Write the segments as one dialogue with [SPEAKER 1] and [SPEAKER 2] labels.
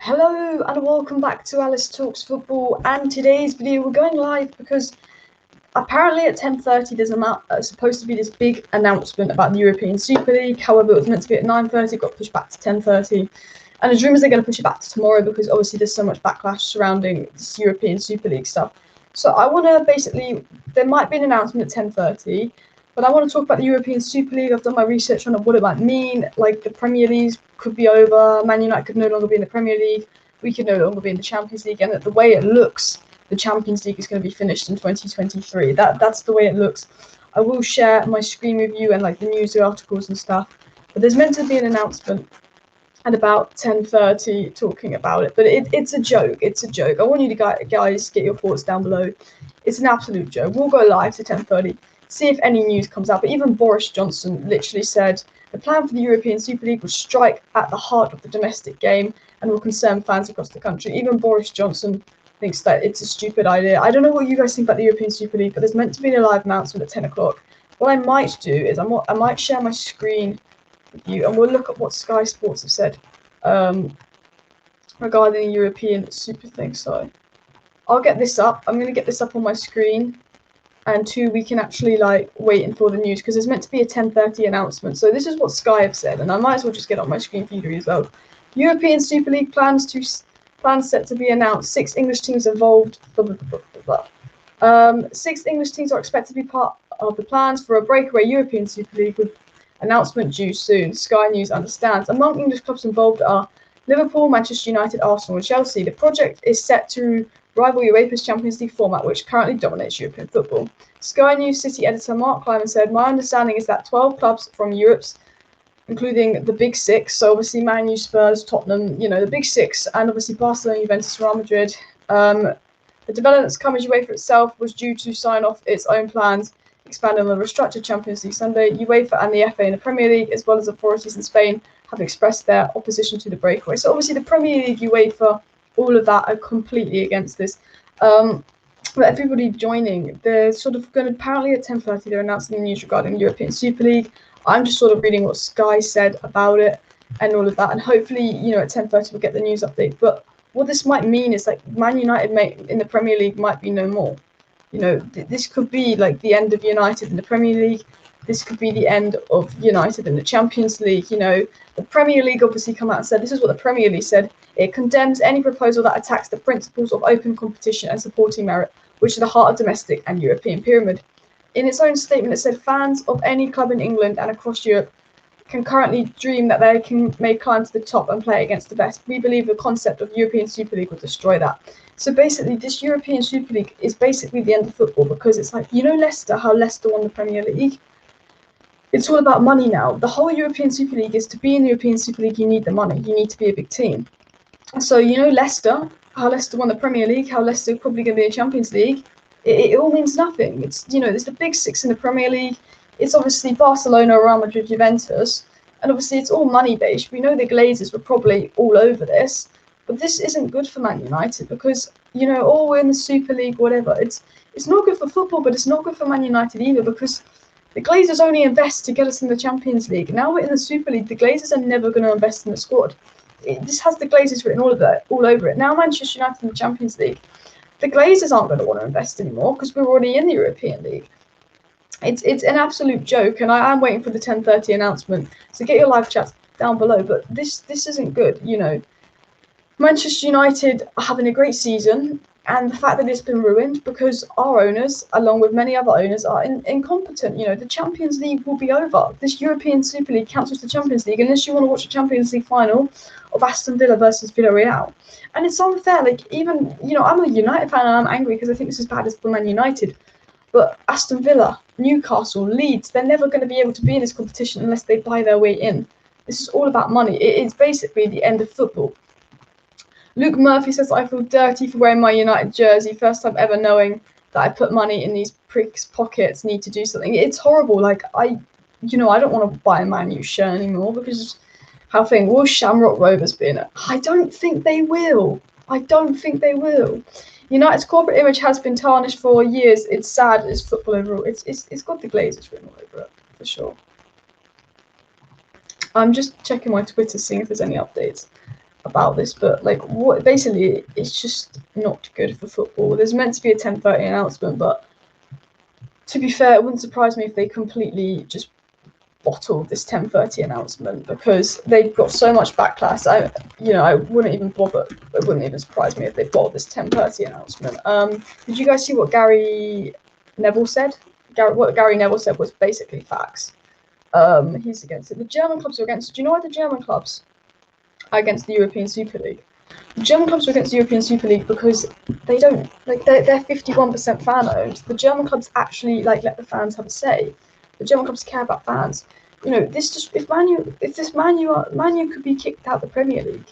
[SPEAKER 1] Hello and welcome back to Alice Talks Football, and today's video we're going live because apparently at 10:30 there's supposed to be this big announcement about the European Super League. However, it was meant to be at 9:30, got pushed back to 10:30, and there's rumours they're going to push it back to tomorrow because obviously there's so much backlash surrounding this European Super League stuff. So I want to there might be an announcement at 10:30, but I want to talk about the European Super League. I've done my research on what it might mean. Like, the Premier League could be over, Man United could no longer be in the Premier League, we could no longer be in the Champions League, and the way it looks, the Champions League is going to be finished in 2023. That's the way it looks. I will share my screen with you and like the news articles and stuff. But there's meant to be an announcement at about 10:30 talking about it, but it's a joke. It's a joke. I want you to guys get your thoughts down below. It's an absolute joke. We'll go live to 10:30, see if any news comes out. But even Boris Johnson literally said the plan for the European Super League will strike at the heart of the domestic game and will concern fans across the country. Even Boris Johnson thinks that it's a stupid idea. I don't know what you guys think about the European Super League, but there's meant to be a live announcement at 10 o'clock. What I might do is I might share my screen with you, and we'll look at what Sky Sports have said regarding the European Super thing. So I'll get this up. I'm going to get this up on my screen, and we can actually like wait for the news because there's meant to be a 10:30 announcement. So this is what Sky have said, and I might as well just get on my screen for you to read as well. European Super League plans set to be announced. 6 English teams involved. Blah, blah, blah, blah, blah. 6 English teams are expected to be part of the plans for a breakaway European Super League with announcement due soon. Sky News understands. Among English clubs involved are Liverpool, Manchester United, Arsenal and Chelsea. The project is set to rival UEFA's Champions League format, which currently dominates European football. Sky News City editor Mark Kleiman said, "My understanding is that 12 clubs from Europe's, including the Big Six, so obviously Man U, Spurs, Tottenham, the Big Six, and obviously Barcelona, Juventus, Real Madrid. The developments come as UEFA itself was due to sign off its own plans, expanding on the restructured Champions League Sunday. UEFA and the FA and the Premier League, as well as authorities in Spain, have expressed their opposition to the breakaway." So obviously the Premier League, UEFA, all of that are completely against this. But everybody joining, they're sort of going to, apparently at 10:30, they're announcing the news regarding the European Super League. I'm just sort of reading what Sky said about it and all of that. And hopefully, at 10:30, we'll get the news update. But what this might mean is like Man United in the Premier League might be no more. This could be like the end of United in the Premier League. This could be the end of United in the Champions League. The Premier League obviously come out and said, this is what the Premier League said: it condemns any proposal that attacks the principles of open competition and supporting merit, which are the heart of domestic and European pyramid. In its own statement, it said fans of any club in England and across Europe can currently dream that they may climb to the top and play against the best. We believe the concept of European Super League will destroy that. So basically, this European Super League is basically the end of football, because it's like, Leicester, how Leicester won the Premier League. It's all about money now. The whole European Super League is, to be in the European Super League, you need the money. You need to be a big team. So, Leicester, how Leicester won the Premier League, how Leicester probably going to be in Champions League, it all means nothing. It's, there's the Big Six in the Premier League. It's obviously Barcelona, Real Madrid, Juventus, and obviously it's all money-based. We know the Glazers were probably all over this, but this isn't good for Man United because, we're in the Super League, whatever. It's not good for football, but it's not good for Man United either, because the Glazers only invest to get us in the Champions League. Now we're in the Super League, the Glazers are never going to invest in the squad. This has the Glazers written all over it. Now Manchester United in the Champions League, the Glazers aren't going to want to invest anymore because we're already in the European League. It's an absolute joke, and I am waiting for the 10:30 announcement. So get your live chats down below. But this isn't good. Manchester United are having a great season, and the fact that it's been ruined because our owners, along with many other owners, are incompetent. The Champions League will be over. This European Super League cancels the Champions League unless you want to watch a Champions League final of Aston Villa versus Villarreal. And it's unfair. Like, even, I'm a United fan and I'm angry because I think this is bad for Man United. But Aston Villa, Newcastle, Leeds, they're never going to be able to be in this competition unless they buy their way in. This is all about money. It is basically the end of football. Luke Murphy says, "I feel dirty for wearing my United jersey. First time ever knowing that I put money in these pricks' pockets. Need to do something." It's horrible. Like, I don't want to buy a Man U shirt anymore because how thing will Shamrock Rovers be in it? I don't think they will. United's corporate image has been tarnished for years. It's sad. It's football overall. It's got the Glazers written all over it for sure. I'm just checking my Twitter, seeing if there's any updates. about this, but like what basically it's just not good for football. There's meant to be a 10:30 announcement, but to be fair, it wouldn't surprise me if they completely just bottled this 10:30 announcement because they've got so much backlash. I wouldn't even bother. It wouldn't even surprise me if they bottled this 10:30 announcement. Did you guys see what Gary Neville said? What Gary Neville said was basically facts. He's against it. The German clubs are against it. Do you know why the German clubs are against the European Super League? The German clubs are against the European Super League because they don't like they're 51% fan owned. The German clubs actually like let the fans have a say. The German clubs care about fans. If Man U could be kicked out of the Premier League.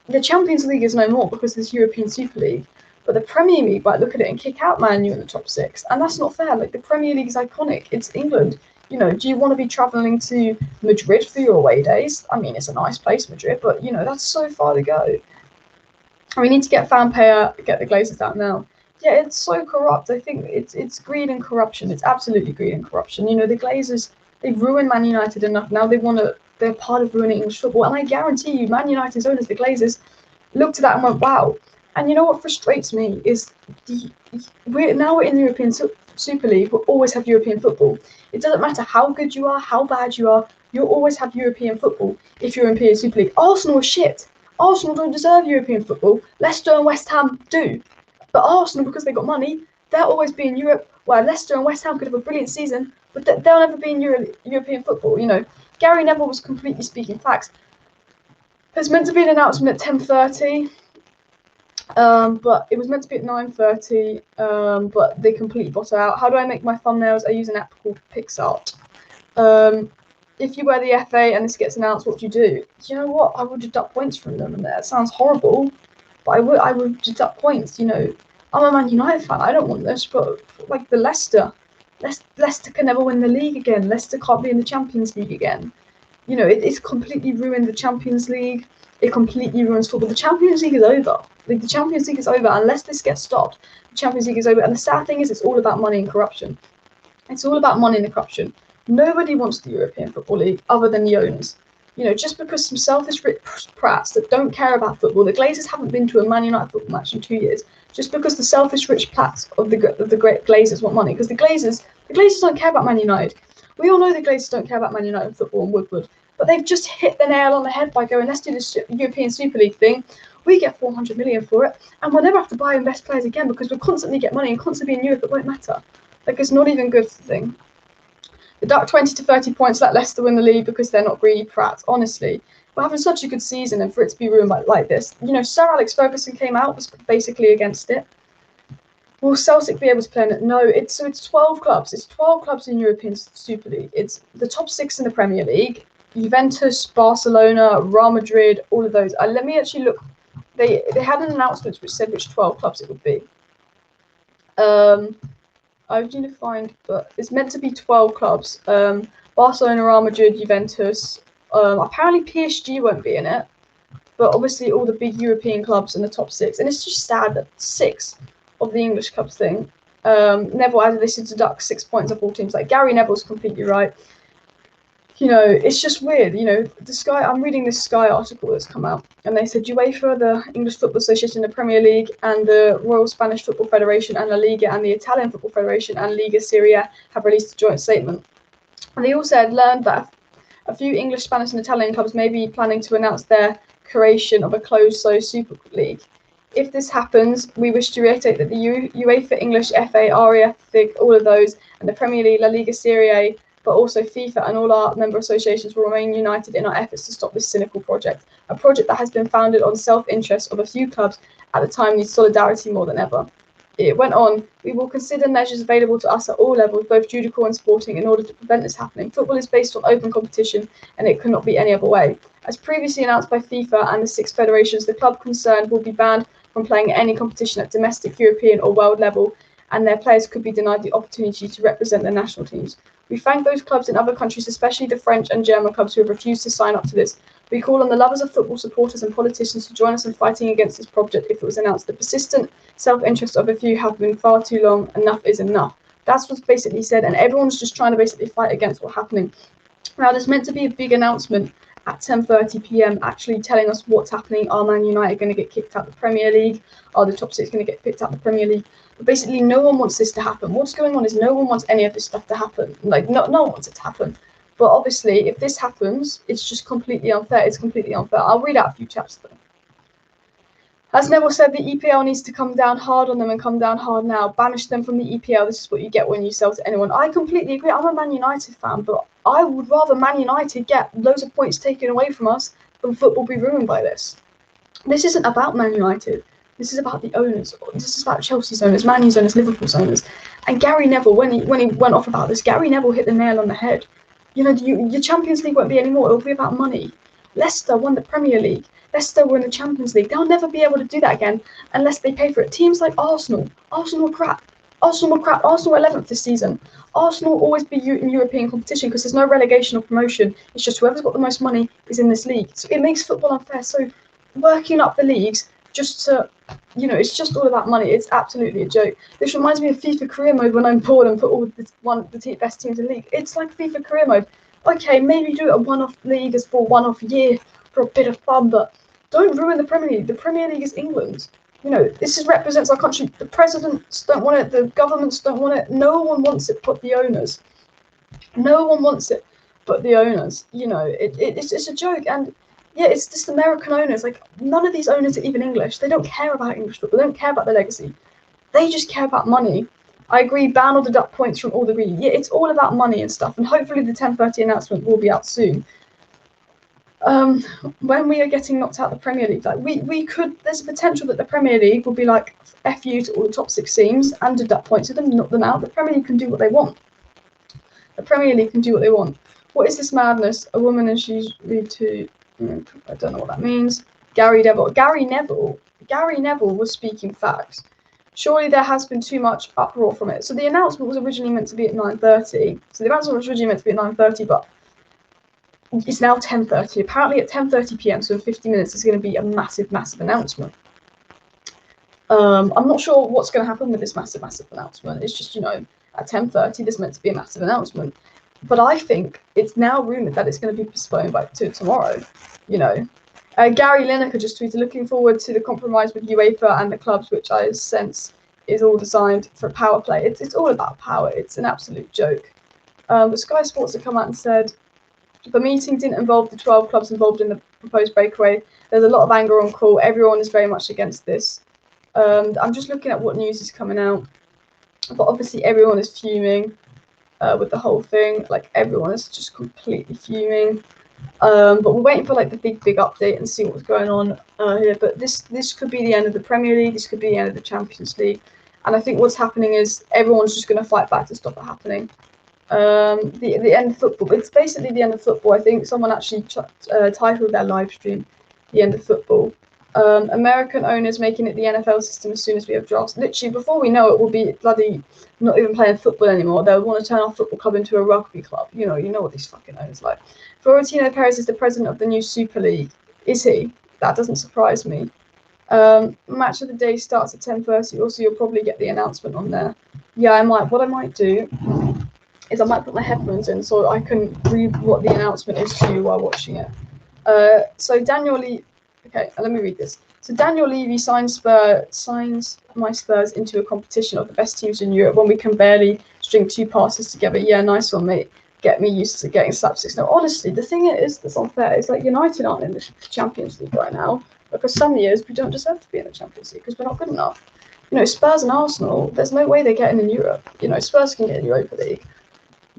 [SPEAKER 1] The Champions League is no more because there's European Super League. But the Premier League might look at it and kick out Man U in the top 6. And that's not fair. Like the Premier League is iconic. It's England. Do you want to be travelling to Madrid for your away days? I mean, it's a nice place, Madrid, but that's so far to go. We need to get fan payer, get the Glazers out now. Yeah, it's so corrupt. I think it's greed and corruption. It's absolutely greed and corruption. The Glazers, they've ruined Man United enough. Now they're part of ruining English football. And I guarantee you, Man United's owners, the Glazers, looked at that and went, wow. And what frustrates me is we're in the European Super League. We'll always have European football. It doesn't matter how good you are, how bad you are. You'll always have European football if you're in European Super League. Arsenal is shit. Arsenal don't deserve European football. Leicester and West Ham do. But Arsenal, because they got money, they'll always be in Europe. Well, Leicester and West Ham could have a brilliant season, but they'll never be in European football. Gary Neville was completely speaking facts. There's meant to be an announcement at 10:30. But it was meant to be at 9:30, but they completely bottled out. How do I make my thumbnails? I use an app called PixArt. If you were the FA and this gets announced, what do? Do you know what? I would deduct points from them, and that sounds horrible, but I would deduct points. I'm a Man United fan. I don't want this, but like the Leicester can never win the league again. Leicester can't be in the Champions League again. It's completely ruined the Champions League. It completely ruins football. The Champions League is over. Like the Champions League is over unless this gets stopped. The Champions League is over, and the sad thing is, it's all about money and corruption. It's all about money and corruption. Nobody wants the European Football League other than the owners. Just because some selfish rich prats that don't care about football. The Glazers haven't been to a Man United football match in 2 years. Just because the selfish rich prats of the great Glazers want money. Because the Glazers don't care about Man United. We all know the Glazers don't care about Man United football and Woodward. But they've just hit the nail on the head by going, let's do this European Super League thing. We get 400 million for it, and we'll never have to buy and invest players again because we'll constantly get money and constantly be in Europe. It won't matter. Like, it's not even good for the thing. Deduct 20 to 30 points, let Leicester win the league because they're not greedy prats. Honestly, we're having such a good season, and for it to be ruined like this. Sir Alex Ferguson came out, was basically against it. Will Celtic be able to play in it? No, it's 12 clubs. It's 12 clubs in European Super League. It's the top 6 in the Premier League. Juventus, Barcelona, Real Madrid, all of those. Let me actually look. They had an announcement which said which 12 clubs it would be. I need to find, but it's meant to be 12 clubs. Barcelona, Real Madrid, Juventus. Apparently PSG won't be in it, but obviously all the big European clubs in the top 6. And it's just sad that 6 of the English clubs thing. Neville added this to deduct 6 points of all teams. Like Gary Neville's completely right. It's just weird. I'm reading this Sky article that's come out, and they said UEFA, the English Football Association, the Premier League, and the Royal Spanish Football Federation, and La Liga, and the Italian Football Federation, and Liga Serie A have released a joint statement. And they also learned that a few English, Spanish, and Italian clubs may be planning to announce their creation of a closed Super League. If this happens, we wish to reiterate that the UEFA, English, FA, RAF, FIG, all of those, and the Premier League, La Liga Serie A, but also FIFA and all our member associations will remain united in our efforts to stop this cynical project, a project that has been founded on self-interest of a few clubs at the time needs solidarity more than ever. It went on, we will consider measures available to us at all levels, both judicial and sporting, in order to prevent this happening. Football is based on open competition, and it cannot be any other way. As previously announced by FIFA and the 6 federations, the club concerned will be banned from playing any competition at domestic, European or world level, and their players could be denied the opportunity to represent their national teams. We thank those clubs in other countries, especially the French and German clubs who have refused to sign up to this. We call on the lovers of football, supporters and politicians to join us in fighting against this project if it was announced. The persistent self-interest of a few have been far too long. Enough is enough. That's what's basically said, and everyone's just trying to basically fight against what's happening. Now, there's meant to be a big announcement at 10:30 p.m. actually telling us what's happening. Are Man United going to get kicked out of the Premier League? Are the top six going to get kicked out of the Premier League? But basically, no one wants this to happen. What's going on is no one wants any of this stuff to happen. Like, no one wants it to happen. But obviously, if this happens, it's just completely unfair. It's completely unfair. I'll read out a few chats though. As Neville said, the EPL needs to come down hard on them and come down hard now. Banish them from the EPL. This is what you get when you sell to anyone. I completely agree. I'm a Man United fan, but I would rather Man United get loads of points taken away from us than football be ruined by this. This isn't about Man United. This is about the owners. This is about Chelsea's owners, Man U's owners, Liverpool's owners. And Gary Neville, when he went off about this, Gary Neville hit the nail on the head. You know, your Champions League won't be anymore. It'll be about money. Leicester won the Premier League. Leicester were in the Champions League. They'll never be able to do that again unless they pay for it. Teams like Arsenal were crap. Arsenal were 11th this season. Arsenal will always be in European competition because there's no relegation or promotion. It's just whoever's got the most money is in this league. So it makes football unfair. So working up the leagues just to, you know, it's just all about money. It's absolutely a joke. This reminds me of FIFA career mode when I'm bored and put all the best teams in the league. It's like FIFA career mode. Okay, maybe do it a one-off league as for a one-off year for a bit of fun, but don't ruin the Premier League. The Premier League is England. You know, represents our country. The presidents don't want it. The governments don't want it. No one wants it but the owners. No one wants it but the owners. You know, it's a joke. And yeah, it's just American owners. Like, none of these owners are even English. They don't care about English football. They don't care about the legacy. They just care about money. I agree, ban or deduct points from all the greedy. Yeah, it's all about money and stuff. And hopefully the 10:30 announcement will be out soon. When we are getting knocked out of the Premier League, like there's a potential that the Premier League will be like F you to all the top six teams and deduct points to them, knock them out. The Premier League can do what they want. The Premier League can do what they want. What is this madness? A woman and she's rude to, I don't know what that means. Gary Neville was speaking facts. Surely there has been too much uproar from it. So the announcement was originally meant to be at 9:30. So the announcement was originally meant to be at 9:30, but it's now 10:30. Apparently at 10:30 p.m, so in 50 minutes, there's going to be a massive announcement. I'm not sure what's going to happen with this massive announcement. It's just, you know, at 10:30, there's meant to be a massive announcement. But I think it's now rumoured that it's going to be postponed to tomorrow, you know. Gary Lineker just tweeted, looking forward to the compromise with UEFA and the clubs, which I sense is all designed for power play. It's all about power. It's an absolute joke. But Sky Sports have come out and said, the meeting didn't involve the 12 clubs involved in the proposed breakaway. There's a lot of anger on call. Everyone is very much against this. I'm just looking at what news is coming out. But obviously everyone is fuming with the whole thing. Like, everyone is just completely fuming. But we're waiting for like the big update and see what's going on here. But this could be the end of the Premier League. This could be the end of the Champions League. And I think what's happening is everyone's just going to fight back to stop it happening. The end of football. It's basically the end of football. I think someone actually titled their live stream "The End of Football." American owners making it the NFL system as soon as we have drafts. Literally, before we know it, we'll be bloody not even playing football anymore. They'll want to turn our football club into a rugby club. You know what these fucking owners like. Florentino Perez is the president of the new Super League. Is he? That doesn't surprise me. Match of the day starts at 10:30. Also, you'll probably get the announcement on there. Yeah, I might. What I might do is I might put my headphones in so I can read what the announcement is to you while watching it. So Daniel Levy, okay, let me read this. So Daniel Levy signs my Spurs into a competition of the best teams in Europe when we can barely string two passes together. Yeah, nice one, mate. Get me used to getting slapsticks. No, honestly, the thing is that's unfair is like United aren't in the Champions League right now because some years we don't deserve to be in the Champions League because we're not good enough. You know, Spurs and Arsenal, there's no way they're getting in Europe. You know, Spurs can get in Europa League.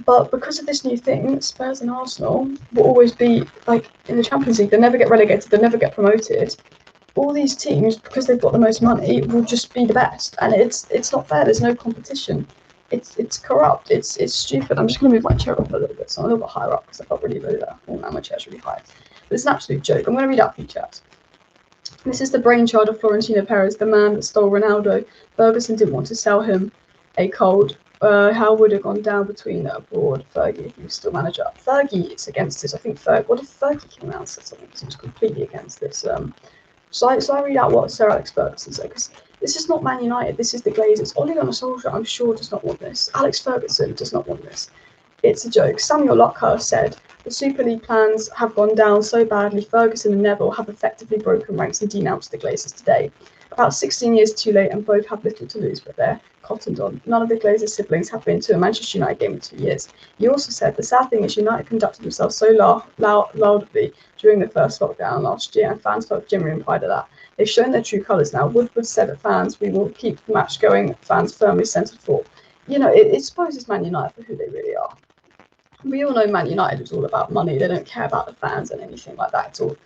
[SPEAKER 1] But because of this new thing, Spurs and Arsenal will always be like in the Champions League. They'll never get relegated. They'll never get promoted. All these teams, because they've got the most money, will just be the best. And it's not fair. There's no competition. It's corrupt. It's stupid. I'm just going to move my chair up a little bit, so I'm a little bit higher up because I felt really low there. Oh, now my chair's really high. But it's an absolute joke. I'm going to read out a few chats. This is the brainchild of Florentino Perez, the man that stole Ronaldo. Ferguson didn't want to sell him a cold. How would it have gone down between abroad, Fergie, if he was still manager? Fergie is against this. I think what if Fergie came out and said something? Because he was completely against this. So I read out what Sir Alex Ferguson said, because this is not Man United. This is the Glazers. Ole Gunnar Solskjaer, I'm sure, does not want this. Alex Ferguson does not want this. It's a joke. Samuel Lockhurst said, The Super League plans have gone down so badly, Ferguson and Neville have effectively broken ranks and denounced the Glazers today. About 16 years too late, and both have little to lose, but they're cottoned on. None of the Glazers siblings have been to a Manchester United game in 2 years. He also said the sad thing is United conducted themselves so loudly during the first lockdown last year, and fans felt genuine pride of that. They've shown their true colours now. Woodward said at fans, "We will keep the match going." Fans firmly centred for. You know, it exposes Man United for who they really are. We all know Man United is all about money. They don't care about the fans and anything like that at all.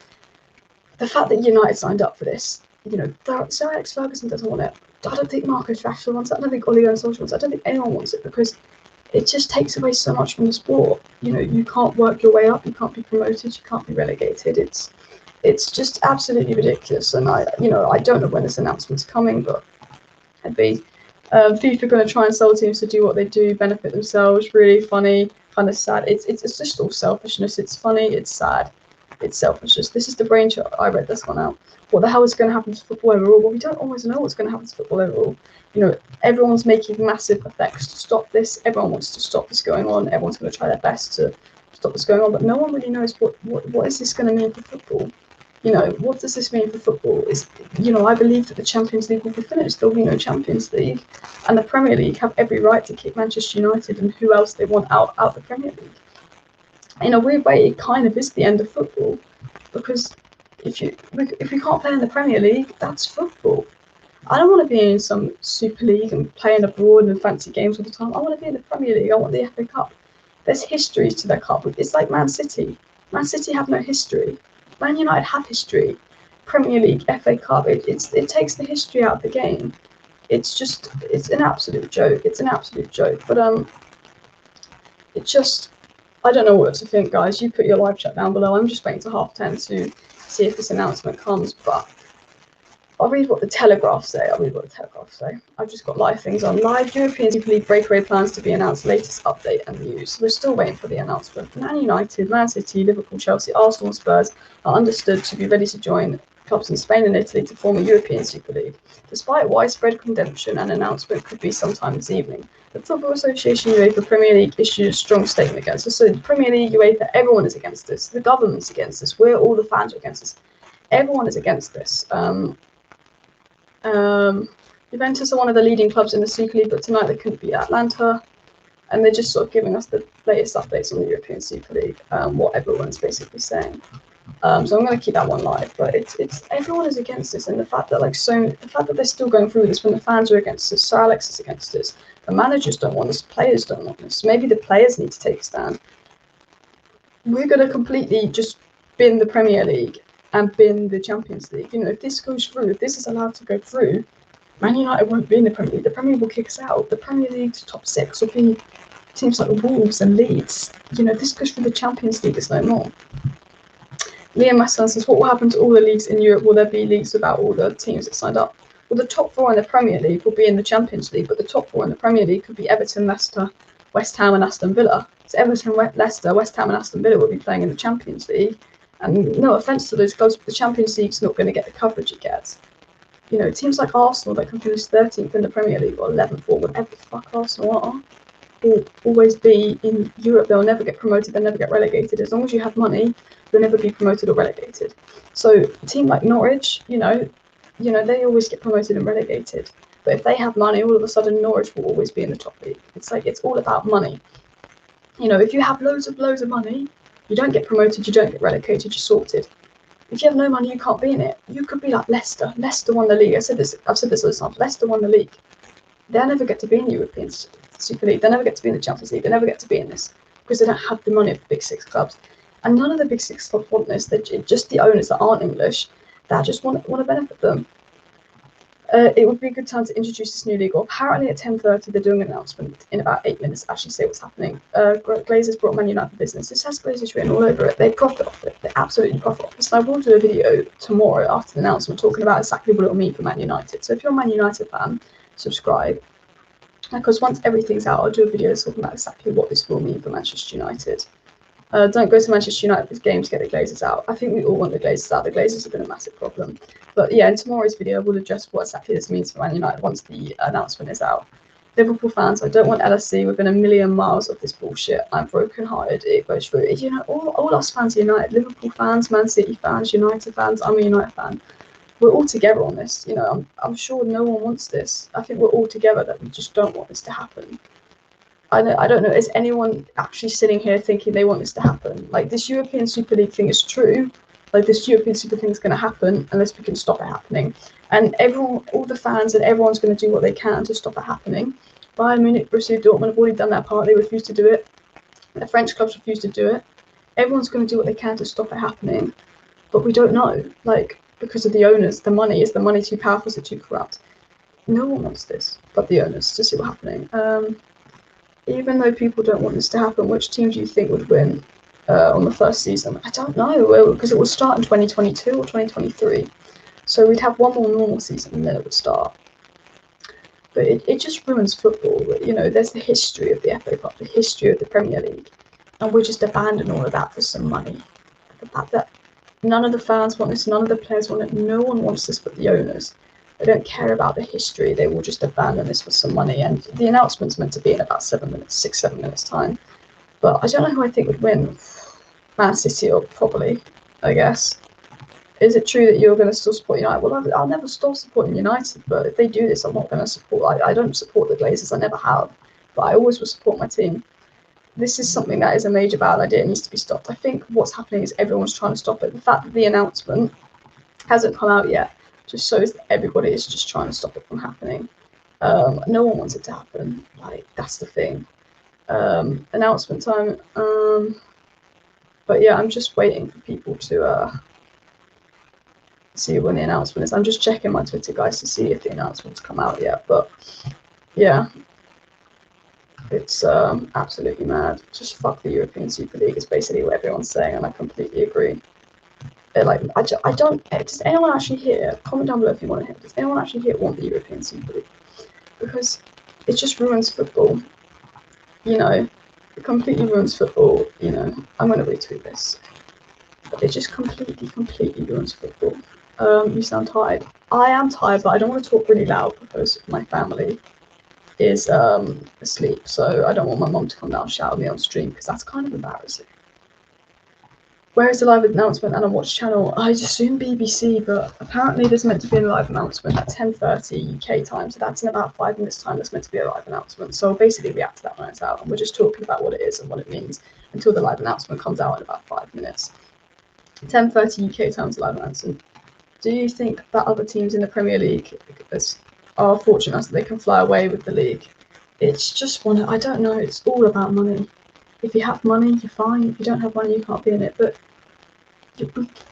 [SPEAKER 1] The fact that United signed up for this, you know, Sir Alex Ferguson doesn't want it. I don't think Marcus Rashford wants it. I don't think Ole Gunnar Solskjaer wants it. I don't think anyone wants it, because it just takes away so much from the sport. You know, you can't work your way up. You can't be promoted. You can't be relegated. It's just absolutely ridiculous. And I don't know when this announcement's coming, but it'd be FIFA going to try and sell teams to do what they do, benefit themselves. Really funny, kind of sad. It's just all selfishness. It's funny. It's sad. It's selfishness. This is the brainchild. I read this one out. What the hell is going to happen to football overall? Well, we don't always know what's going to happen to football overall. You know, everyone's making massive effects to stop this. Everyone wants to stop this going on. Everyone's going to try their best to stop this going on, but no one really knows what is this going to mean for football. You know, what does this mean for football? I believe that the Champions League will be finished. There'll be no Champions League, and the Premier League have every right to kick Manchester United and who else they want out the Premier League. In a weird way, it kind of is the end of football, because if we can't play in the Premier League, that's football. I don't want to be in some Super League and playing abroad and fancy games all the time. I want to be in the Premier League. I want the FA Cup. There's histories to their cup. It's like Man City. Man City have no history. Man United have history. Premier League, FA Cup. It takes the history out of the game. It's an absolute joke. It's an absolute joke. But I don't know what to think, guys. You put your live chat down below. I'm just waiting to 10:30 to see if this announcement comes, but I'll read what the Telegraph say. I've just got live things on. Live European Super League breakaway plans to be announced. Latest update and news. We're still waiting for the announcement. Man United, Man City, Liverpool, Chelsea, Arsenal, and Spurs are understood to be ready to join clubs in Spain and Italy to form a European Super League. Despite widespread contention, an announcement could be sometime this evening. The Football Association UEFA Premier League issued a strong statement against us. So the Premier League, UEFA, everyone is against this. The government's against this. We're all the fans are against this. Everyone is against this. Juventus are one of the leading clubs in the Super League, but tonight they couldn't beat Atlanta. And they're just sort of giving us the latest updates on the European Super League, what everyone's basically saying. So I'm going to keep that one live, but it's everyone is against this, and the fact that they're still going through this when the fans are against this, Sir Alex is against this, the managers don't want this, players don't want this. Maybe the players need to take a stand. We're going to completely just bin the Premier League and bin the Champions League. You know, if this goes through, if this is allowed to go through, Man United won't be in the Premier League. The Premier League will kick us out. The Premier League's top 6 will be teams like Wolves and Leeds. You know, if this goes through the Champions League, it's no more. Liam Masson says, what will happen to all the leagues in Europe? Will there be leagues without all the teams that signed up? Well, the top 4 in the Premier League will be in the Champions League, but the top 4 in the Premier League could be Everton, Leicester, West Ham and Aston Villa. So Everton, Leicester, West Ham and Aston Villa will be playing in the Champions League. And no offence to those clubs, but the Champions League's not going to get the coverage it gets. You know, teams like Arsenal that can finish 13th in the Premier League or 11th or whatever the fuck Arsenal are, will always be in Europe. They'll never get promoted, they'll never get relegated. As long as you have money, they'll never be promoted or relegated. So a team like Norwich, you know, they always get promoted and relegated. But if they have money, all of a sudden Norwich will always be in the top league. It's like, it's all about money. You know, if you have loads of money, you don't get promoted, you don't get relegated, you're sorted. If you have no money, you can't be in it. You could be like Leicester. Leicester won the league. I've said this all the time. Leicester won the league. They'll never get to be in the European Super League. They'll never get to be in the Champions League. They'll never get to be in this because they don't have the money of the big 6 clubs. And none of the big 6 clubs want this. They're just the owners that aren't English that just want to benefit them. It would be a good time to introduce this new league. Well, apparently at 10:30 they're doing an announcement in about 8 minutes to actually say what's happening. Glazers brought Man United business. This has Glazers written all over it. They profit off it. They absolutely profit off it. So I will do a video tomorrow after the announcement talking about exactly what it will mean for Man United. So if you're a Man United fan, subscribe. Because once everything's out, I'll do a video talking about exactly what this will mean for Manchester United. Don't go to Manchester United's game to get the Glazers out. I think we all want the Glazers out. The Glazers have been a massive problem. But yeah, in tomorrow's video, we'll address what exactly this means for Man United once the announcement is out. Liverpool fans, I don't want LSC within a million miles of this bullshit. I'm broken-hearted. It goes through. You know, all us fans are united. Liverpool fans, Man City fans, United fans. I'm a United fan. We're all together on this. You know, I'm sure no one wants this. I think we're all together that we just don't want this to happen. I don't know. Is anyone actually sitting here thinking they want this to happen? Like, this European Super League thing is true. Like, this European Super thing is going to happen unless we can stop it happening. And everyone, all the fans and everyone's going to do what they can to stop it happening. Bayern Munich, Borussia Dortmund have already done their part. They refuse to do it. The French clubs refuse to do it. Everyone's going to do what they can to stop it happening. But we don't know. Like, because of the owners, the money. Is the money too powerful? Is it too corrupt? No one wants this but the owners to see what's happening. Even though people don't want this to happen, which team do you think would win on the first season? I don't know, because it will start in 2022 or 2023. So we'd have one more normal season and then it would start. But it just ruins football. You know, there's the history of the FA Cup, the history of the Premier League, and we just abandon all of that for some money. The fact that none of the fans want this, none of the players want it, no one wants this but the owners. They don't care about the history. They will just abandon this for some money. And the announcement's meant to be in about 7 minutes time. But I don't know who I think would win. Man City, or probably, I guess. Is it true that you're going to still support United? Well, I'll never stop supporting United. But if they do this, I'm not going to support. I don't support the Glazers. I never have. But I always will support my team. This is something that is a major bad idea. It needs to be stopped. I think what's happening is everyone's trying to stop it. The fact that the announcement hasn't come out yet just shows that everybody is just trying to stop it from happening. No one wants it to happen. Like, that's the thing. Announcement time. But yeah, I'm just waiting for people to see when the announcement is. I'm just checking my Twitter, guys, to see if the announcement's come out yet. But yeah, it's absolutely mad. Just fuck the European Super League is basically what everyone's saying, and I completely agree. Like, I don't. Does anyone actually here? Comment down below if you want to hear. Does anyone actually here want the European Super League? Because it just ruins football. You know, it completely ruins football. You know, I'm going to retweet this. But it just completely ruins football. You sound tired. I am tired, but I don't want to talk really loud because my family is asleep. So I don't want my mom to come down and shout at me on stream because that's kind of embarrassing. Where is the live announcement and on which channel? I assume BBC, but apparently there's meant to be a live announcement at 10:30 UK time, so that's in about 5 minutes time. There's meant to be a live announcement, so I'll basically react to that when it's out, and we're just talking about what it is and what it means until the live announcement comes out in about 5 minutes. 10:30 UK time is live announcement. Do you think that other teams in the Premier League are fortunate that they can fly away with the league? It's just one. I don't know. It's all about money. If you have money, you're fine. If you don't have money, you can't be in it. But,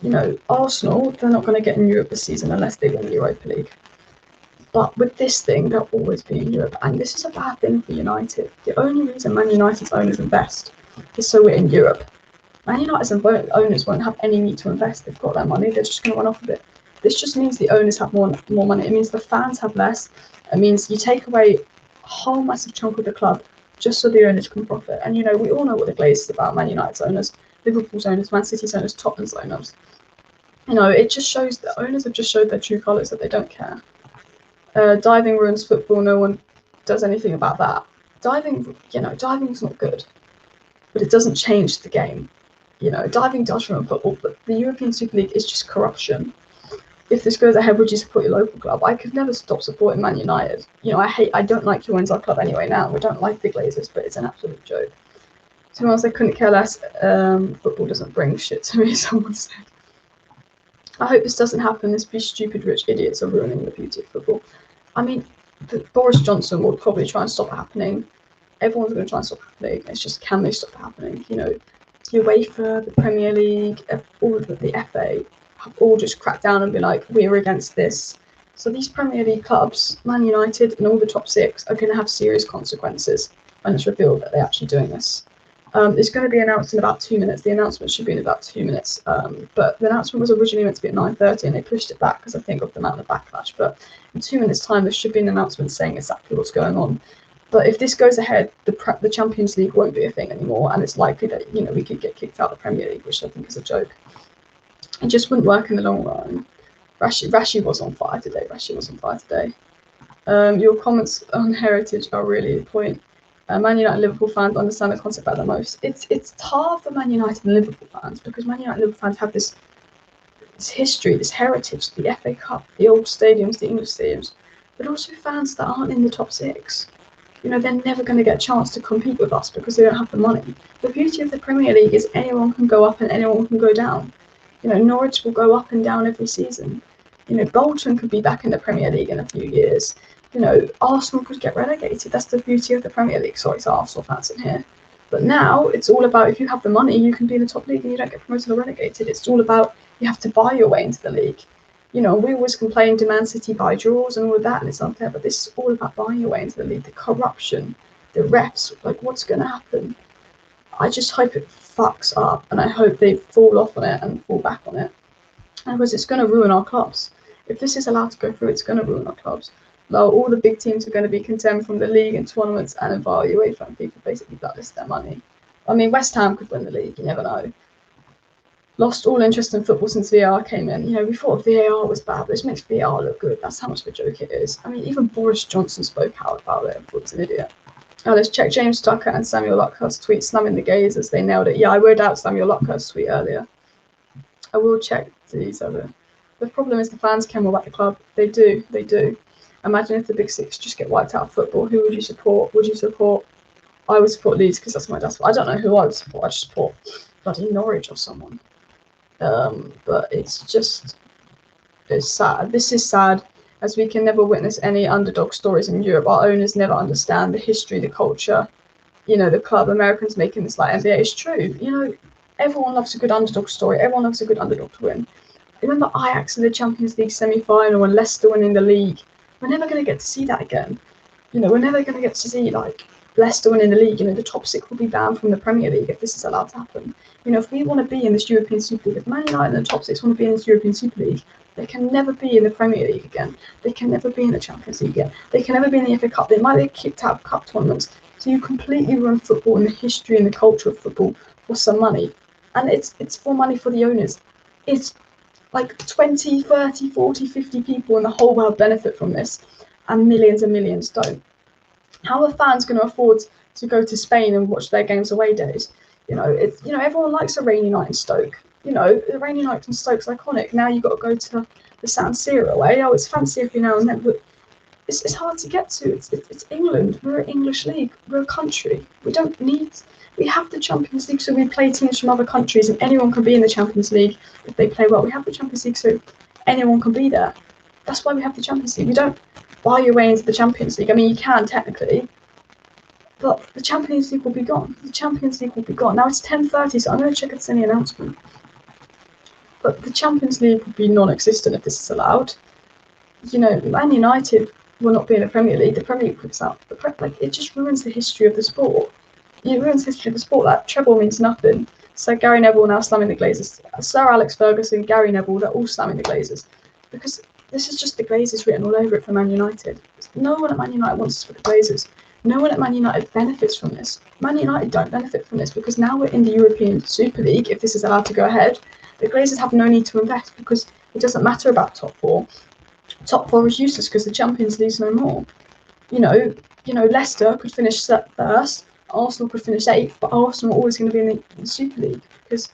[SPEAKER 1] you know, Arsenal, they're not going to get in Europe this season unless they win the Europa League. But with this thing, they'll always be in Europe. And this is a bad thing for United. The only reason Man United's owners invest is so we're in Europe. Man United's owners won't have any need to invest. They've got their money. They're just going to run off of it. This just means the owners have more money. It means the fans have less. It means you take away a whole massive chunk of the club just so the owners can profit. And, you know, we all know what the Glazers is about. Man United's owners, Liverpool's owners, Man City's owners, Tottenham's owners. You know, it just shows that owners have just showed their true colours, that they don't care. Diving ruins football. No one does anything about that. Diving, you know, diving's not good. But it doesn't change the game. You know, diving does ruin football, but the European Super League is just corruption. If this goes ahead, would you support your local club? I could never stop supporting Man United. You know, I don't like who owns our club anyway now. We don't like the Glazers, but it's an absolute joke. Someone else, I couldn't care less. Football doesn't bring shit to me, someone said. I hope this doesn't happen. These stupid rich idiots are ruining the beauty of football. I mean, Boris Johnson will probably try and stop it happening. Everyone's going to try and stop it happening. It's just, can they stop it happening? You know, the UEFA, the Premier League, all of the FA, have all just cracked down and be like, we're against this. So these Premier League clubs, Man United and all the top six, are going to have serious consequences when it's revealed that they're actually doing this. It's going to be announced in about 2 minutes. The announcement should be in about 2 minutes. But the announcement was originally meant to be at 9:30 and they pushed it back because I think of the amount of backlash. But in 2 minutes' time, there should be an announcement saying exactly what's going on. But if this goes ahead, the Champions League won't be a thing anymore, and it's likely that, you know, we could get kicked out of the Premier League, which I think is a joke. It just wouldn't work in the long run. Rashi was on fire today. Your comments on heritage are really the point. Man United and Liverpool fans understand the concept better than most. It's hard for Man United and Liverpool fans because Man United and Liverpool fans have this history, this heritage, the FA Cup, the old stadiums, the English stadiums, but also fans that aren't in the top 6. You know, they're never going to get a chance to compete with us because they don't have the money. The beauty of the Premier League is anyone can go up and anyone can go down. You know, Norwich will go up and down every season. You know, Bolton could be back in the Premier League in a few years. You know, Arsenal could get relegated. That's the beauty of the Premier League. Sorry to Arsenal fans in here. But now it's all about if you have the money, you can be in the top league and you don't get promoted or relegated. It's all about you have to buy your way into the league. You know, we always complain to Man City buy draws and all of that, and it's unfair, but this is all about buying your way into the league. The corruption, the refs, like what's going to happen? I just hope it fucks up, and I hope they fall off on it and fall back on it. Because it's going to ruin our clubs. If this is allowed to go through, it's going to ruin our clubs. Now, all the big teams are going to be condemned from the league and tournaments and invite UEFA and FIFA basically blacklist their money. I mean, West Ham could win the league, you never know. Lost all interest in football since VAR came in. You know, we thought VAR was bad, but it's makes VAR look good. That's how much of a joke it is. I mean, even Boris Johnson spoke out about it and thought it's an idiot. Let's check James Tucker and Samuel Luckhurst's tweet slamming the gays as they nailed it. Yeah, I wrote out Samuel Luckhurst's tweet earlier. I will check these other. The problem is the fans care more about the club. They do. Imagine if the Big Six just get wiped out of football. Who would you support? I would support Leeds because that's my dad's. I don't know who I would support. I'd support bloody Norwich or someone. But it's sad. This is sad, as we can never witness any underdog stories in Europe. Our owners never understand the history, the culture, you know, the club. Americans making this like NBA. It's true. You know, everyone loves a good underdog story. Everyone loves a good underdog to win. Remember Ajax in the Champions League semi-final and Leicester winning the league? We're never going to get to see that again. You know, we're never going to get to see like Leicester winning the league. You know, the top 6 will be banned from the Premier League if this is allowed to happen. You know, if we want to be in this European Super League, if Man United and the top 6 want to be in this European Super League, they can never be in the Premier League again. They can never be in the Champions League again. They can never be in the FA Cup. They might be kicked out of cup tournaments. So you completely ruin football and the history and the culture of football for some money. And it's for money for the owners. It's like 20, 30, 40, 50 people in the whole world benefit from this, and millions don't. How are fans going to afford to go to Spain and watch their games away days? You know, everyone likes a rainy night in Stoke. You know, the rainy night in Stoke's iconic. Now you've got to go to the San Siro away. Oh, it's fancy every now and then, but it's hard to get to. It's England. We're an English league. We're a country. We have the Champions League, so we play teams from other countries, and anyone can be in the Champions League if they play well. We have the Champions League, so anyone can be there. That's why we have the Champions League. We don't buy your way into the Champions League. I mean, you can technically, but the Champions League will be gone. The Champions League will be gone. Now it's 10:30, so I'm going to check if there's any announcement. But the Champions League will be non-existent if this is allowed. You know, Man United will not be in the Premier League. The Premier League puts out it just ruins the history of the sport. It ruins the history of the sport. That treble means nothing. So Gary Neville now slamming the Glazers. Sir Alex Ferguson, Gary Neville, they're all slamming the Glazers. Because this is just the Glazers written all over it for Man United. No one at Man United wants to for the Glazers. No one at Man United benefits from this. Man United don't benefit from this because now we're in the European Super League. If this is allowed to go ahead, the Glazers have no need to invest because it doesn't matter about top 4. Top 4 is useless because the Champions League's no more. You know, Leicester could finish first. Arsenal could finish 8th, but Arsenal are always going to be in the Super League because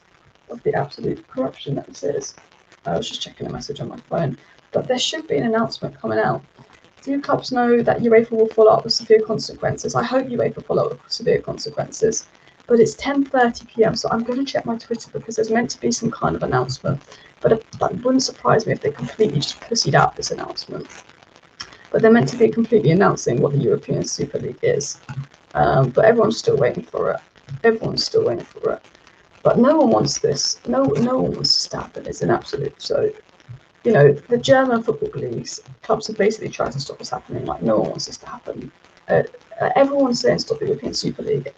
[SPEAKER 1] of the absolute corruption that this is. I was just checking a message on my phone, but there should be an announcement coming out. Do clubs know that UEFA will follow up with severe consequences? I hope UEFA follow up with severe consequences, but it's 10:30 p.m, so I'm going to check my Twitter because there's meant to be some kind of announcement, but it wouldn't surprise me if they completely just pussied out this announcement. But they're meant to be completely announcing what the European Super League is. But everyone's still waiting for it. But no one wants this. No one wants this to happen. It's an absolute. So, you know, the German football leagues, clubs have basically tried to stop this happening. Like, no one wants this to happen. Everyone's saying stop the European Super League.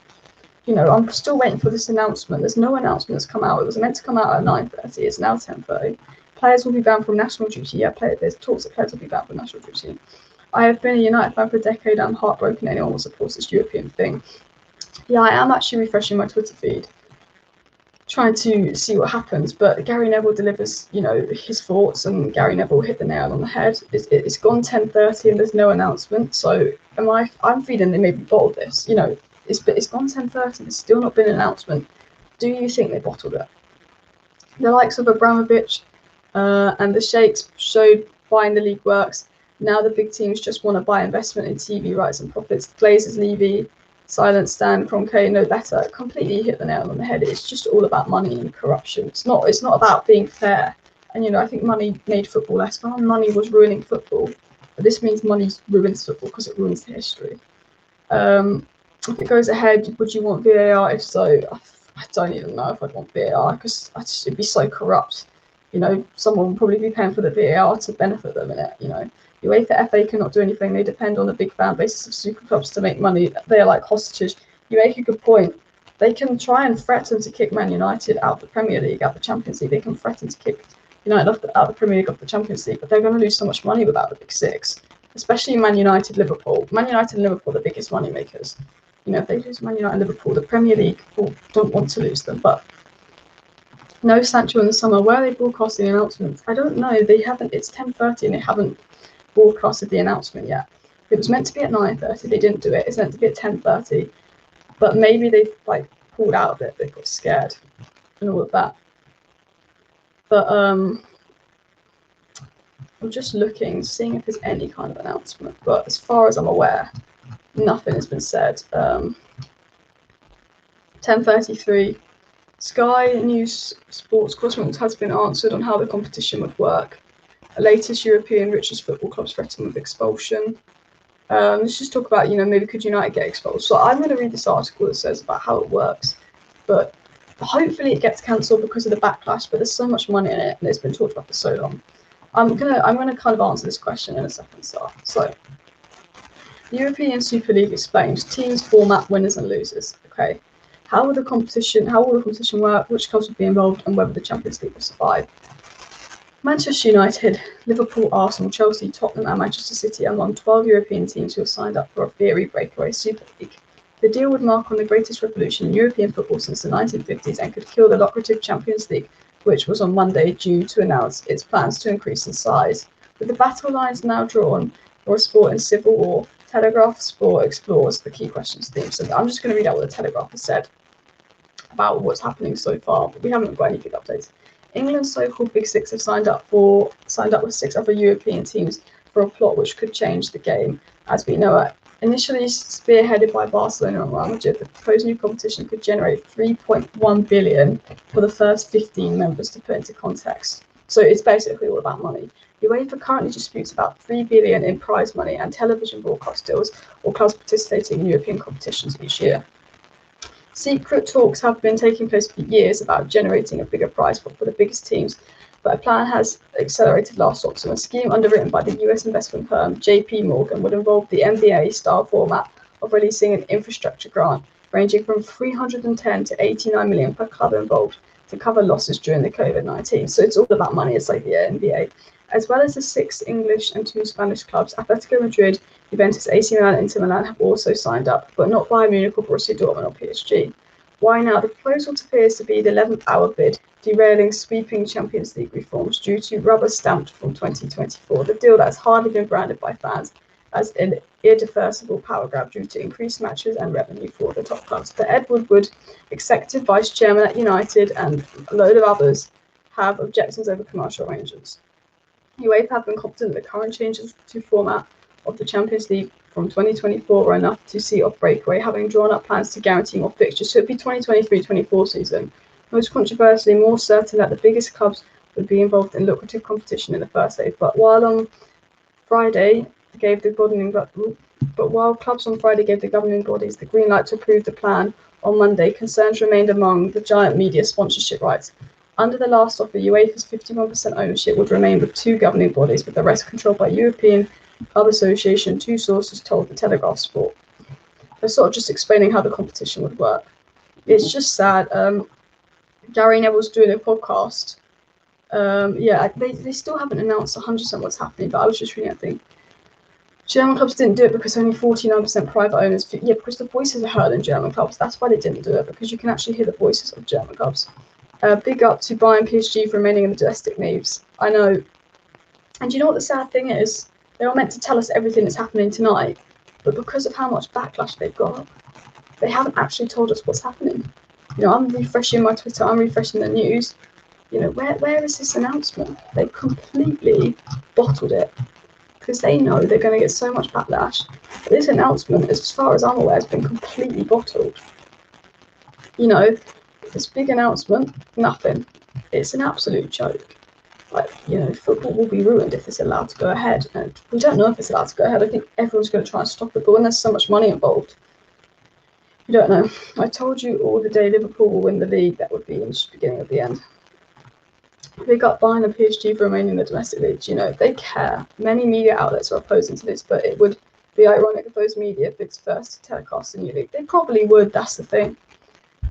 [SPEAKER 1] You know, I'm still waiting for this announcement. There's no announcement that's come out. It was meant to come out at 9:30. It's now 10:30. Players will be banned from national duty. Yeah, there's talks that players will be banned from national duty. I have been a United fan for a decade. I'm heartbroken anyone will support this European thing. Yeah, I am actually refreshing my Twitter feed. trying to see what happens. But Gary Neville delivers, you know, his thoughts, and Gary Neville hit the nail on the head. It's gone 10:30 and there's no announcement. So I'm feeling they maybe bottled this. You know, it's gone 10:30. There's still not been an announcement. Do you think they bottled it? The likes of Abramovich and the Sheikhs showed buying the league works. Now the big teams just want to buy investment in TV rights and profits. Glazers, Levy, Silent Stan, Kroenke, no better. Completely hit the nail on the head. It's just all about money and corruption. It's not about being fair. And you know, I think money made football less fun. Money was ruining football. But this means money ruins football because it ruins the history. If it goes ahead, would you want VAR? If so, I don't even know if I'd want VAR because it'd be so corrupt. You know, someone would probably be paying for the VAR to benefit them in it. You know, UEFA, FA cannot do anything. They depend on the big fan bases of super clubs to make money. They are like hostages. You make a good point. They can try and threaten to kick Man United out of the Premier League, out of the Champions League. They can threaten to kick United out of the Premier League, off the Champions League, but they're going to lose so much money without the big six, especially Man United, Liverpool. Man United and Liverpool are the biggest money makers. You know, if they lose Man United and Liverpool, the Premier League don't want to lose them. But no Sancho in the summer. Where are they broadcasting the announcements? I don't know. They haven't. It's 10:30 and they haven't broadcasted the announcement yet. It was meant to be at 9:30. They didn't do it. It's meant to be at 10:30. But maybe they've like pulled out of it. They got scared and all of that. But I'm just looking, seeing if there's any kind of announcement. But as far as I'm aware, nothing has been said. 10:33. Sky News Sports question has been answered on how the competition would work. The latest European richest football clubs threatened with expulsion. Let's just talk about, you know, maybe could United get exposed? So I'm going to read this article that says about how it works, but hopefully it gets cancelled because of the backlash. But there's so much money in it, and it's been talked about for so long. I'm gonna kind of answer this question in a second. So the European Super League explains teams, format, winners and losers. Okay, how will the competition work? Which clubs will be involved, and whether the Champions League will survive? Manchester United, Liverpool, Arsenal, Chelsea, Tottenham and Manchester City are among 12 European teams who have signed up for a theory breakaway Super League. The deal would mark on the greatest revolution in European football since the 1950s and could kill the lucrative Champions League, which was on Monday due to announce its plans to increase in size. With the battle lines now drawn for a sport in civil war, Telegraph Sport explores the key questions theme. So I'm just going to read out what the Telegraph has said about what's happening so far, but we haven't got any big updates. England's so-called Big Six have signed up with 6 other European teams for a plot which could change the game as we know it. Initially spearheaded by Barcelona and Real Madrid, the proposed new competition could generate 3.1 billion for the first 15 members, to put into context. So it's basically all about money. UEFA currently disputes about 3 billion in prize money and television broadcast deals or clubs participating in European competitions each year. Secret talks have been taking place for years about generating a bigger prize pot for the biggest teams, but a plan has accelerated last autumn. A scheme underwritten by the US investment firm JP Morgan would involve the NBA-style format of releasing an infrastructure grant ranging from 310 to 89 million per club involved to cover losses during the COVID-19. So it's all about money. It's like the NBA. As well as the 6 English and 2 Spanish clubs, Atletico Madrid, Juventus, AC Milan and Inter Milan have also signed up, but not Bayern Munich or Borussia Dortmund or PSG. Why now? The proposal appears to be the 11th hour bid, derailing sweeping Champions League reforms due to rubber stamped from 2024. The deal that has hardly been branded by fans as an irreversible power grab due to increased matches and revenue for the top clubs. But Ed Woodward, executive vice chairman at United, and a load of others have objections over commercial arrangements. UEFA have been confident that current changes to format of the Champions League from 2024 are enough to see off breakaway, having drawn up plans to guarantee more fixtures. So it'd be 2023-24 season. Most controversially, more certain that the biggest clubs would be involved in lucrative competition in the first phase. But while clubs on Friday gave the governing bodies the green light to approve the plan on Monday, concerns remained among the giant media sponsorship rights. Under the last offer, UEFA's 51% ownership would remain with 2 governing bodies, with the rest controlled by European Club Association, 2 sources told the Telegraph Sport. They're sort of just explaining how the competition would work. It's just sad. Gary Neville's doing a podcast. They still haven't announced 100% what's happening, but I was just reading that thing. German clubs didn't do it because only 49% private owners. Yeah, because the voices are heard in German clubs. That's why they didn't do it, because you can actually hear the voices of German clubs. Big up to Bayern PSG for remaining in the domestic leagues. I know. And you know what the sad thing is? They were meant to tell us everything that's happening tonight, but because of how much backlash they've got, they haven't actually told us what's happening. You know, I'm refreshing my Twitter, I'm refreshing the news. You know, where is this announcement? They've completely bottled it because they know they're going to get so much backlash. But this announcement, as far as I'm aware, has been completely bottled. You know, this big announcement, nothing. It's an absolute joke. Like, you know, football will be ruined if it's allowed to go ahead. And we don't know if it's allowed to go ahead. I think everyone's going to try and stop it. But when there's so much money involved, you don't know. I told you all the day Liverpool will win the league. That would be in the beginning of the end. Big up Bayern and PSG for remaining in the domestic leagues. You know, they care. Many media outlets are opposing to this, but it would be ironic if those media bids first to telecast the new league. They probably would. That's the thing.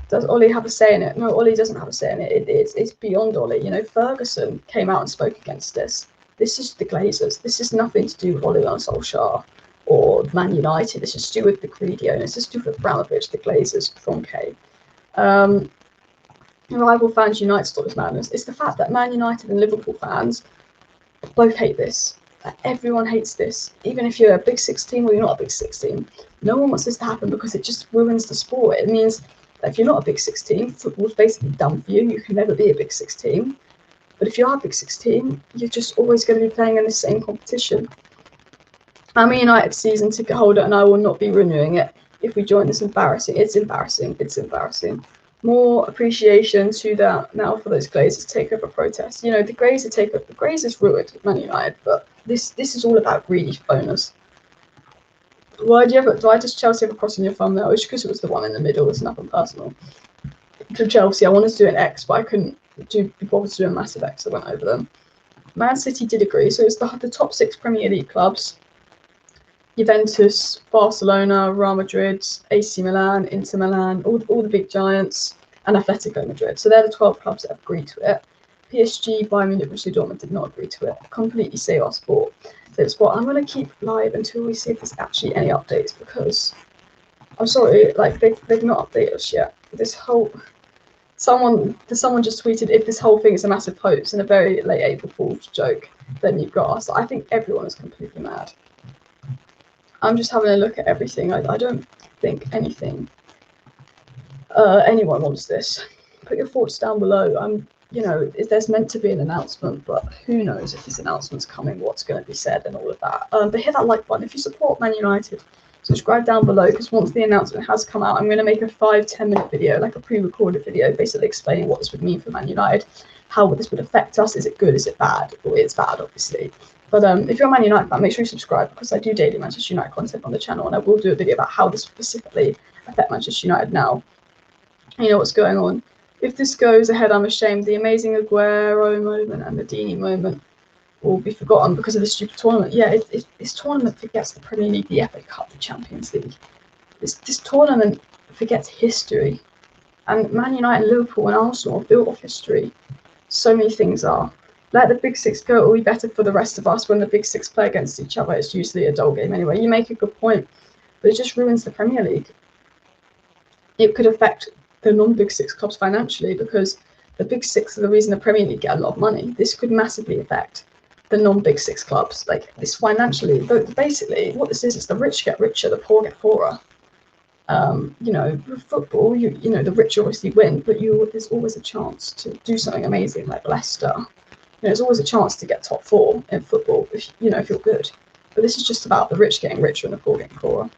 [SPEAKER 1] Does Ollie have a say in it? No, Ollie doesn't have a say in it. It's beyond Ollie. You know, Ferguson came out and spoke against this. This is the Glazers. This is nothing to do with Ollie on Solskjaer or Man United. This is to do with the greedy owners. This is to do with Abramovich, the Glazers from K. Rival fans unite to stop this madness. It's the fact that Man United and Liverpool fans both hate this. Everyone hates this. Even if you're a Big 6 team or you're not a Big 6 team. No one wants this to happen because it just ruins the sport. It means if you're not a Big 6 team, football's basically done for you. You can never be a Big 6 team. But if you are a Big 6 team, you're just always going to be playing in the same competition. I'm a United season ticket holder and I will not be renewing it if we join this embarrassing. It's embarrassing. It's embarrassing. More appreciation to that now for those Glazers takeover protests. You know, the Glazers ruined Man United, but this is all about greedy owners. Why does Chelsea have a cross in your thumbnail? It's because it was the one in the middle. It's nothing personal. To Chelsea, I wanted to do an X, but I couldn't be bothered to do a massive X. So I went over them. Man City did agree. So it's the top 6 Premier League clubs. Juventus, Barcelona, Real Madrid, AC Milan, Inter Milan, all the big giants, and Atletico Madrid. So they're the 12 clubs that have agreed to it. PSG, Bayern Munich, Borussia Dortmund did not agree to it. Completely save our sport. So it's what I'm going to keep live until we see if there's actually any updates, because I'm sorry, like they've not updated us yet. This whole someone just tweeted, if this whole thing is a massive hoax and a very late April Fool's joke, then you've got us. I think everyone is completely mad. I'm just having a look at everything. I don't think anything. Anyone wants this. Put your thoughts down below. You know, there's meant to be an announcement, but who knows if this announcement's coming, what's going to be said, and all of that. But hit that like button if you support Man United. Subscribe down below, because once the announcement has come out, I'm going to make a 5-10 minute video, like a pre-recorded video, basically explaining what this would mean for Man United, how this would affect us. Is it good? Is it bad? Well, it's bad, obviously. But if you're a Man United fan, make sure you subscribe, because I do daily Manchester United content on the channel, and I will do a video about how this specifically affect Manchester United now. You know what's going on. If this goes ahead, I'm ashamed. The amazing Aguero moment and the Dini moment will be forgotten because of this stupid tournament. Yeah, this tournament forgets the Premier League, the FA Cup, the Champions League. This tournament forgets history. And Man United, Liverpool and Arsenal are built off history. So many things are. Let the Big 6 go. It will be better for the rest of us when the Big 6 play against each other. It's usually a dull game anyway. You make a good point, but it just ruins the Premier League. It could affect the non-Big 6 clubs financially, because the Big 6 are the reason the Premier League get a lot of money. This could massively affect the non-Big 6 clubs. Like this financially, but basically what this is the rich get richer, the poor get poorer. You know, with football, you know, the rich obviously win, but there's always a chance to do something amazing like Leicester. You know, there's always a chance to get top 4 in football if you're good. But this is just about the rich getting richer and the poor getting poorer.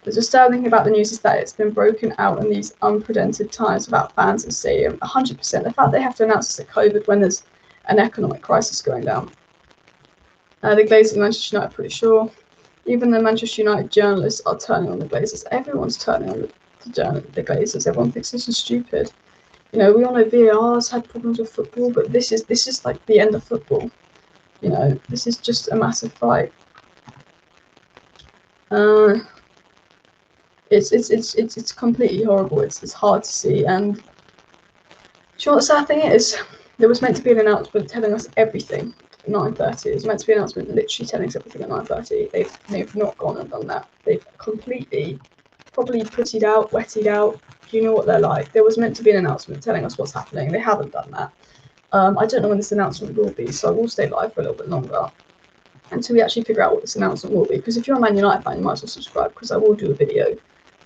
[SPEAKER 1] The disturbing thing about the news is that it's been broken out in these unprecedented times about fans and stadium. 100%. The fact they have to announce this at COVID when there's an economic crisis going down. The Glazers and Manchester United, pretty sure. Even the Manchester United journalists are turning on the Glazers. Everyone's turning on the Glazers. Everyone thinks this is stupid. You know, we all know VAR's had problems with football, but this is like the end of football. You know, this is just a massive fight. It's completely horrible. It's hard to see. And do you know what the sad thing is? There was meant to be an announcement telling us everything at 9:30. There was meant to be an announcement literally telling us everything at 9:30. They've not gone and done that. They've completely, probably puttied out, wetted out, You know what they're like. There was meant to be an announcement telling us what's happening. They haven't done that. I don't know when this announcement will be, so I will stay live for a little bit longer until we actually figure out what this announcement will be. Because if you're a Man United fan, you might as well subscribe, because I will do a video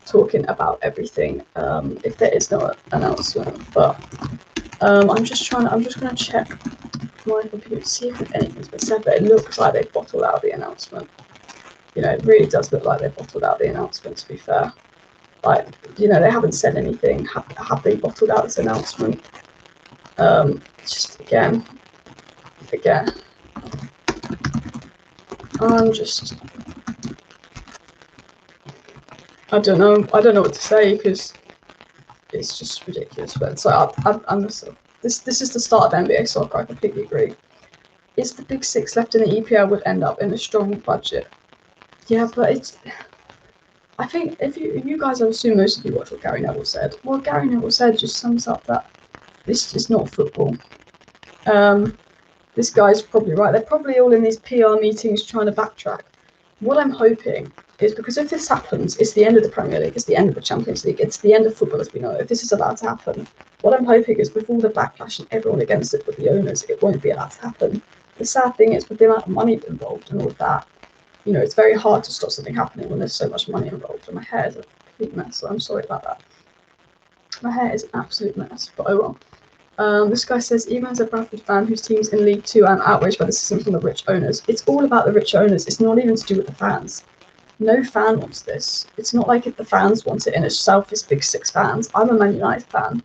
[SPEAKER 1] talking about everything if there is no announcement. But I'm just going to check my computer, see if anything's been said, but it looks like they've bottled out the announcement. You know, it really does look like they've bottled out the announcement, to be fair. Like, you know, they haven't said anything. Have they bottled out this announcement? Just again, I don't know what to say, because it's just ridiculous. But so this is the start of NBA soccer. I completely agree. Is the Big Six left in the EPL would end up in a strong budget? Yeah, but I think if you guys, I assume most of you watch what Gary Neville said. What Gary Neville said just sums up that this is not football. This guy's probably right. They're probably all in these PR meetings trying to backtrack. What I'm hoping is, because if this happens, it's the end of the Premier League, it's the end of the Champions League, it's the end of football as we know it. If this is allowed to happen, what I'm hoping is, with all the backlash and everyone against it, with the owners, it won't be allowed to happen. The sad thing is, with the amount of money involved and all of that, you know, it's very hard to stop something happening when there's so much money involved. And my hair is a complete mess, so I'm sorry about that. My hair is an absolute mess, but oh well. This guy says, even as a Bradford fan whose team's in League Two, I'm outraged by the system from the rich owners. It's all about the rich owners. It's not even to do with the fans. No fan wants this. It's not like if the fans want it in it's selfish Big Six fans. I'm a Man United fan.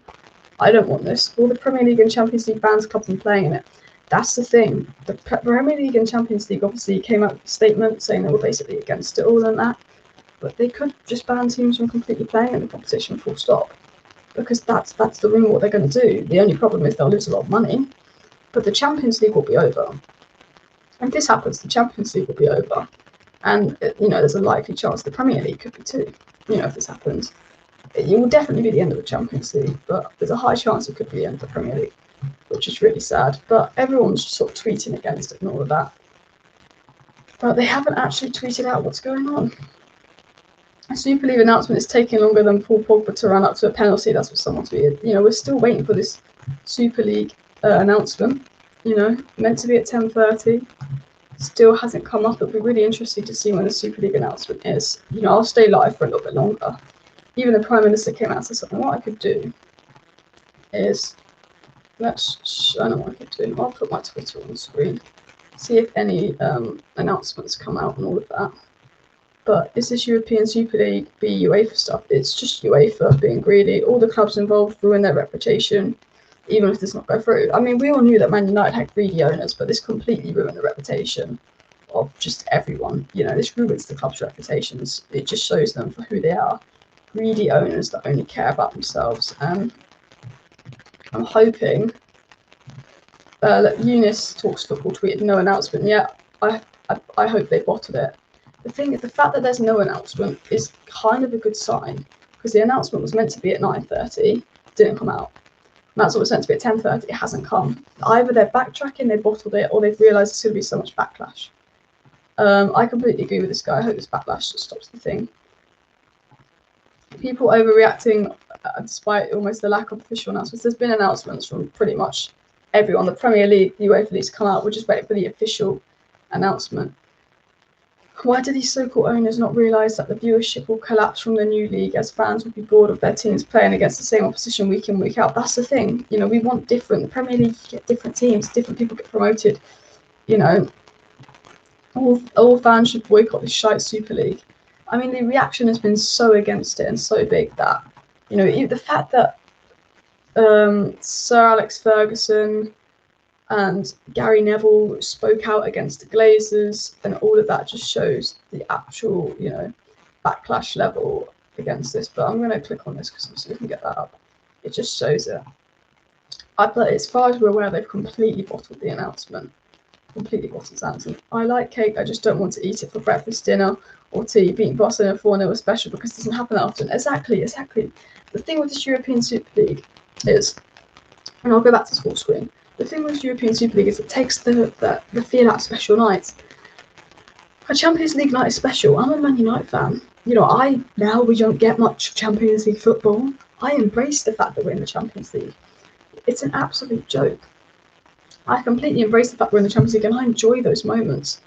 [SPEAKER 1] I don't want this. All the Premier League and Champions League fans clubs been playing in it. That's the thing. The Premier League and Champions League obviously came out with a statement saying they were basically against it all and that. But they could just ban teams from completely playing in the competition, full stop. Because that's the rumor what they're going to do. The only problem is they'll lose a lot of money, but the Champions League will be over. If this happens, the Champions League will be over, and you know there's a likely chance the Premier League could be too. You know, if this happens, it will definitely be the end of the Champions League, but there's a high chance it could be the end of the Premier League, which is really sad. But everyone's just sort of tweeting against it and all of that, but they haven't actually tweeted out what's going on. A Super League announcement is taking longer than Paul Pogba to run up to a penalty. That's what someone tweeted. You know, we're still waiting for this Super League announcement. You know, meant to be at 10:30. Still hasn't come up. It'll be really interesting to see when the Super League announcement is. You know, I'll stay live for a little bit longer. Even the Prime Minister came out and said something. What I could do is, I know what I could do. I'll put my Twitter on the screen. See if any announcements come out and all of that. But is this European Super League be UEFA stuff? It's just UEFA being greedy. All the clubs involved ruin their reputation, even if this not go through. I mean, we all knew that Man United had greedy owners, but this completely ruined the reputation of just everyone. You know, this ruins the club's reputations. It just shows them for who they are. Greedy owners that only care about themselves. And I'm hoping that Eunice Talks Football tweeted no announcement yet. I hope they bottled it. The thing is, the fact that there's no announcement is kind of a good sign, because the announcement was meant to be at 9:30, didn't come out. And that's what was meant to be at 10:30, it hasn't come. Either they're backtracking, they bottled it, or they've realised there's going to be so much backlash. I completely agree with this guy. I hope this backlash just stops the thing. People overreacting despite almost the lack of official announcements. There's been announcements from pretty much everyone. The Premier League, the UEFA League's come out. We're just waiting for the official announcement. Why do these so-called owners not realise that the viewership will collapse from the new league, as fans will be bored of their teams playing against the same opposition week in, week out? That's the thing. You know, we want different. The Premier League, you get different teams, different people get promoted. You know, all fans should boycott this shite Super League. I mean, the reaction has been so against it and so big that, you know, the fact that Sir Alex Ferguson and Gary Neville spoke out against the Glazers, and all of that just shows the actual, you know, backlash level against this. But I'm going to click on this because obviously we can get that up. It just shows it. But as far as we're aware, they've completely bottled the announcement. Completely bottled the announcement. I like cake, I just don't want to eat it for breakfast, dinner, or tea. Beating Barcelona 4-0 was special because it doesn't happen that often. Exactly. The thing with this European Super League is, and I'll go back to the full screen. The thing with European Super League is it takes the feel out of special nights. A Champions League night is special. I'm a Man United fan. You know, now we don't get much Champions League football. I embrace the fact that we're in the Champions League. It's an absolute joke. I completely embrace the fact we're in the Champions League, and I enjoy those moments.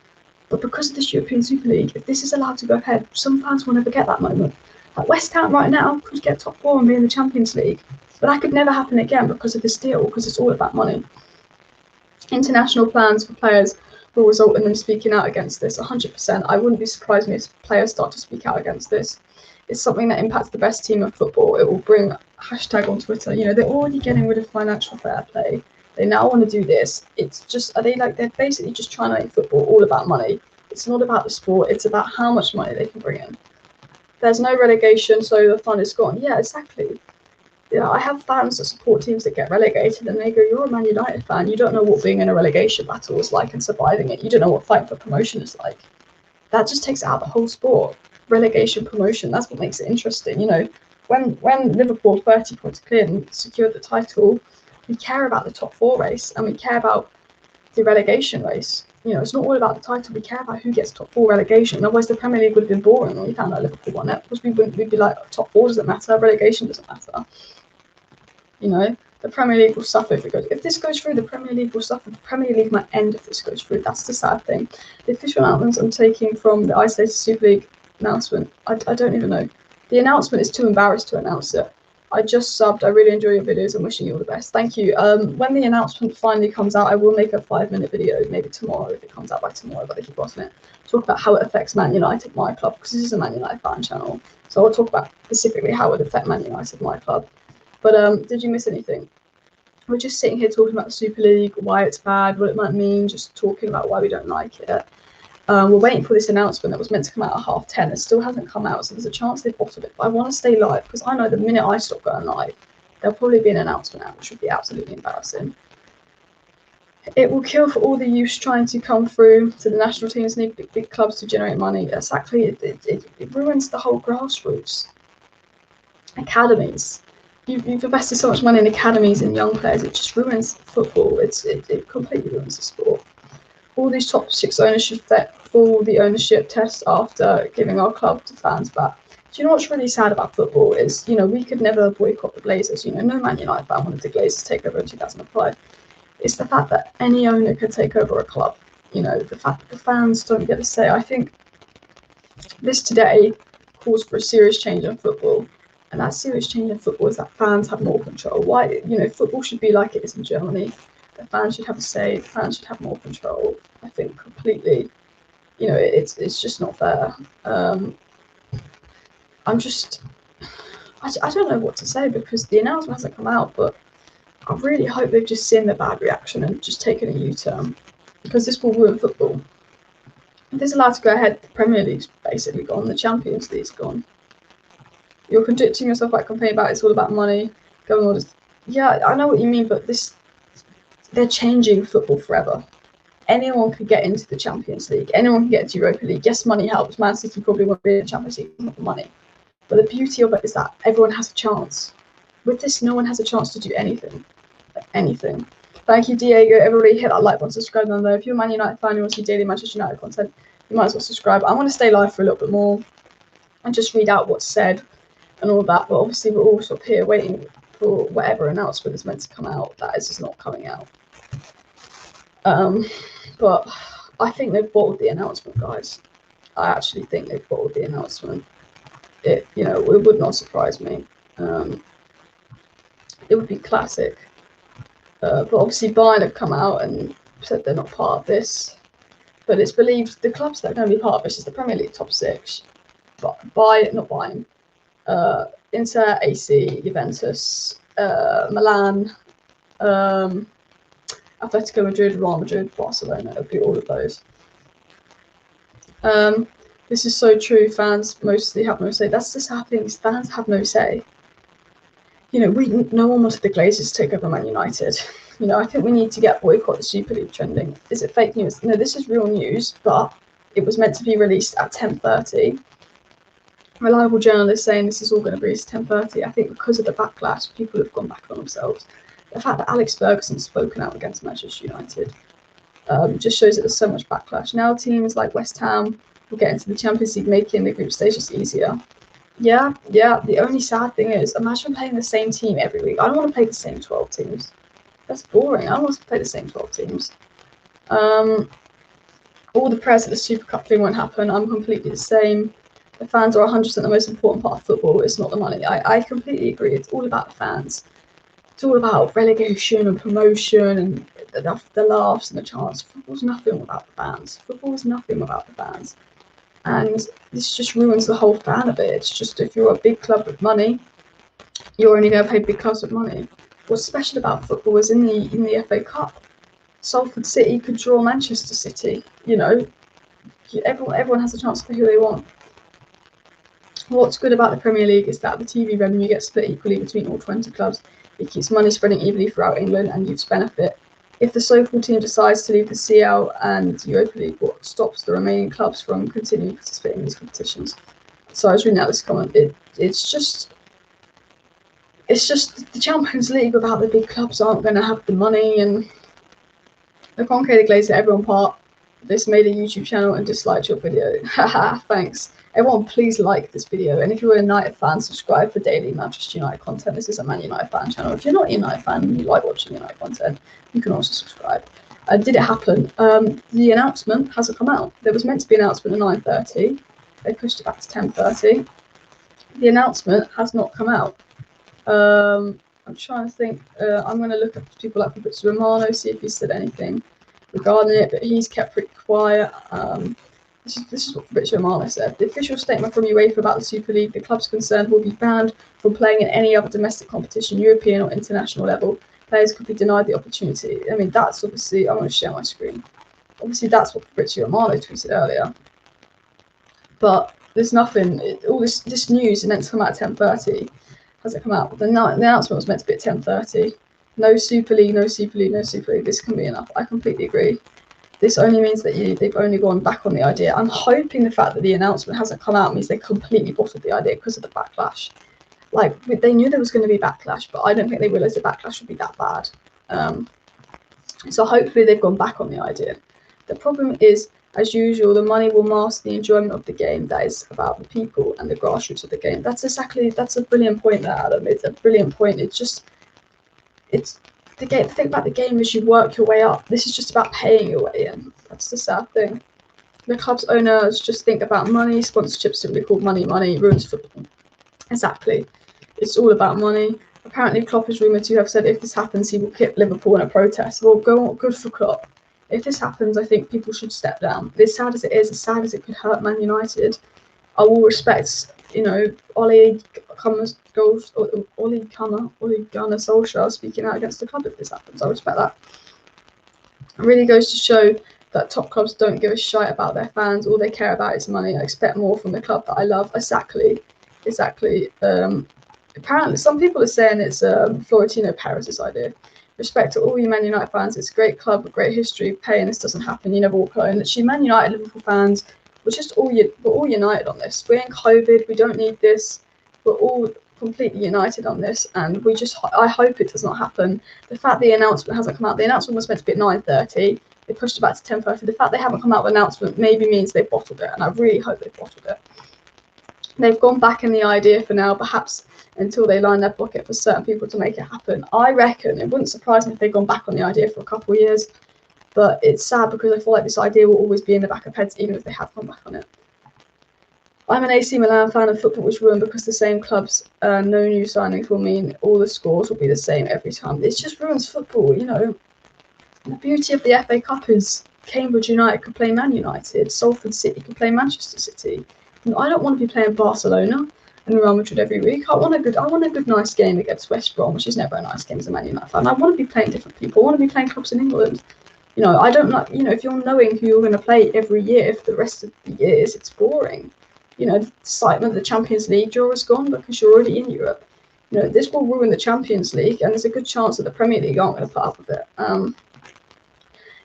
[SPEAKER 1] But because of this European Super League, if this is allowed to go ahead, some fans will never get that moment. Like West Ham right now could get top 4 and be in the Champions League, but that could never happen again because of this deal, because it's all about money. International plans for players will result in them speaking out against this 100%. I wouldn't be surprised if players start to speak out against this. It's something that impacts the best team of football. It will bring hashtag on Twitter. You know, they're already getting rid of financial fair play. They now want to do this. It's just, they're basically just trying to make football all about money. It's not about the sport. It's about how much money they can bring in. There's no relegation, so the fun is gone. Yeah, exactly. Yeah, I have fans that support teams that get relegated, and they go, "You're a Man United fan. You don't know what being in a relegation battle is like and surviving it. You don't know what fighting for promotion is like." That just takes out the whole sport. Relegation, promotion. That's what makes it interesting. You know, when Liverpool 30 points cleared and secured the title, we care about the top 4 race, and we care about the relegation race. You know, it's not all about the title. We care about who gets top 4 relegation. Otherwise, the Premier League would have been boring when we found out Liverpool won it, because we'd be like, top 4 doesn't matter, relegation doesn't matter. You know, the Premier League will suffer if it goes. If this goes through, the Premier League will suffer. The Premier League might end if this goes through. That's the sad thing. The official announcements I'm taking from the isolated Super League announcement, I don't even know. The announcement is too embarrassed to announce it. I just subbed. I really enjoy your videos. I'm wishing you all the best. Thank you. When the announcement finally comes out, I will make a 5-minute video, maybe tomorrow if it comes out by tomorrow, but I keep watching it. Talk about how it affects Man United, my club, because this is a Man United fan channel. So I'll talk about specifically how it would affect Man United, my club. But did you miss anything? We're just sitting here talking about the Super League, why it's bad, what it might mean, just talking about why we don't like it. We're waiting for this announcement that was meant to come out at 10:30. It still hasn't come out, so there's a chance they've bottled it. But I want to stay live because I know the minute I stop going live, there'll probably be an announcement out, which would be absolutely embarrassing. It will kill for all the youths trying to come through to the national teams, need big clubs to generate money. Exactly, it ruins the whole grassroots. Academies. You've invested so much money in academies and young players, it just ruins football. It completely ruins the sport. All these top 6 owners should full the ownership test after giving our club to fans back. Do you know what's really sad about football is, you know, we could never boycott the Glazers. You know, no Man United fan wanted the Glazers to take over in 2005. It's the fact that any owner could take over a club. You know, the fact that the fans don't get a say. I think this today calls for a serious change in football. And that serious change in football is that fans have more control. Why, you know, football should be like it is in Germany. The fans should have a say. The fans should have more control. I think completely. You know, it's just not fair. I don't know what to say because the announcement hasn't come out, but I really hope they've just seen the bad reaction and just taken a U-turn, because this will ruin football. If this is allowed to go ahead, the Premier League's basically gone. The Champions League's gone. You're contradicting yourself by complaining about it's all about money. Going on, yeah, I know what you mean, but they're changing football forever. Anyone could get into the Champions League. Anyone can get into Europa League. Yes, money helps. Man City probably won't be in the Champions League, not the money. But the beauty of it is that everyone has a chance. With this, no one has a chance to do anything. Anything. Thank you, Diego. Everybody hit that like button, subscribe down there. If you're a Man United fan and you want to see daily Manchester United content, you might as well subscribe. I want to stay live for a little bit more and just read out what's said and all that. But obviously, we're all sort of here waiting for whatever announcement is meant to come out. That is just not coming out. But I think they've bottled the announcement, guys. I actually think they've bottled the announcement. It would not surprise me. It would be classic. But obviously Bayern have come out and said they're not part of this. But it's believed the clubs that are going to be part of this is the Premier League top 6. But Bayern, Inter, AC, Juventus, Milan, Atletico Madrid, Real Madrid, Barcelona. It would be all of those. This is so true. Fans mostly have no say. That's just happening. Fans have no say. You know, no one wanted the Glazers to take over Man United. You know, I think we need to get boycott the Super League trending. Is it fake news? No, this is real news, but it was meant to be released at 10:30. Reliable journalists saying this is all going to be released at 10:30. I think because of the backlash, people have gone back on themselves. The fact that Alex Ferguson's spoken out against Manchester United just shows that there's so much backlash. Now teams like West Ham will get into the Champions League, making the group stages easier. Yeah, the only sad thing is, imagine playing the same team every week. I don't want to play the same 12 teams. That's boring. I don't want to play the same 12 teams. All the press at the Super Cup thing won't happen. I'm completely the same. The fans are 100% the most important part of football. It's not the money. I completely agree. It's all about the fans. It's all about relegation and promotion and the laughs and the chants. Football's nothing without the fans. Football is nothing without the fans. And this just ruins the whole fan of it. It's just, if you're a big club with money, you're only going to pay big clubs with money. What's special about football is in the FA Cup, Salford City could draw Manchester City. You know, everyone has a chance to play who they want. What's good about the Premier League is that the TV revenue gets split equally between all 20 clubs. It keeps money spreading evenly throughout England, and youths benefit. If the so-called team decides to leave the CL and Europa League, what stops the remaining clubs from continuing participating in these competitions? So I was reading out this comment. It's just the Champions League without the big clubs aren't going to have the money. And the Concave Glazer, everyone part. This made a YouTube channel and disliked your video. Haha, thanks. Everyone, please like this video. And if you're a United fan, subscribe for daily Manchester United content. This is a Man United fan channel. If you're not a United fan and you like watching United content, you can also subscribe. Did it happen? The announcement hasn't come out. There was meant to be an announcement at 9:30. They pushed it back to 10:30. The announcement has not come out. I'm trying to think. I'm going to look up people like Fabrizio Romano, see if he said anything regarding it, but he's kept pretty quiet. This is what Fabrizio Romano said. The official statement from UEFA about the Super League: the clubs concerned will be banned from playing in any other domestic competition, European or international level. Players could be denied the opportunity. I mean, that's obviously, I'm going to share my screen. Obviously, that's what Fabrizio Romano tweeted earlier. But there's nothing, all this news is meant to come out at 10:30. Hasn't come out. The announcement was meant to be at 10:30. No Super League, no Super League, no Super League. This can be enough. I completely agree. This only means that they've only gone back on the idea. I'm hoping the fact that the announcement hasn't come out means they completely bottled the idea because of the backlash. Like, they knew there was going to be backlash, but I don't think they realised the backlash would be that bad. So hopefully they've gone back on the idea. The problem is, as usual, the money will mask the enjoyment of the game. That is about the people and the grassroots of the game. That's a brilliant point there, Adam. It's a brilliant point. It's the game. The thing about the game is you work your way up. This is just about paying your way in. That's the sad thing. The club's owners just think about money. Sponsorship simply called money. Money ruins football. Exactly. It's all about money. Apparently, Klopp is rumoured to have said if this happens, he will kick Liverpool in a protest. Well, go on, good for Klopp. If this happens, I think people should step down. As sad as it is, as sad as it could hurt Man United, I will respect, Ole Gunnar Solskjaer speaking out against the club if this happens. I respect that. It really goes to show that top clubs don't give a shite about their fans. All they care about is money. I expect more from the club that I love. Exactly. Apparently, some people are saying it's Florentino Perez's idea. Respect to all you Man United fans. It's a great club with great history. Paying this doesn't happen. You never walk alone. Literally, Man United, Liverpool fans, we're all united on this. We're in COVID. We don't need this. We're all completely united on this, and I hope it does not happen. The fact the announcement hasn't come out. The announcement was meant to be at 9:30. They pushed it back to 10:30. The fact they haven't come out with an announcement maybe means they've bottled it, and I really hope they've bottled it. They've gone back in the idea for now, perhaps until they line their pocket for certain people to make it happen. I reckon it wouldn't surprise me if they've gone back on the idea for a couple of years, but it's sad because I feel like this idea will always be in the back of heads, even if they have gone back on it. I'm an AC Milan fan, and football was ruined because the same clubs, no new signings will mean all the scores will be the same every time. It just ruins football, The beauty of the FA Cup is Cambridge United could play Man United, Salford City could play Manchester City. I don't want to be playing Barcelona and Real Madrid every week. I want a good nice game against West Brom, which is never a nice game as a Man United fan. I want to be playing different people. I want to be playing clubs in England. I don't like, if you're knowing who you're going to play every year for the rest of the years, it's boring. The excitement of the Champions League draw is gone because you're already in Europe. This will ruin the Champions League, and there's a good chance that the Premier League aren't going to put up with it.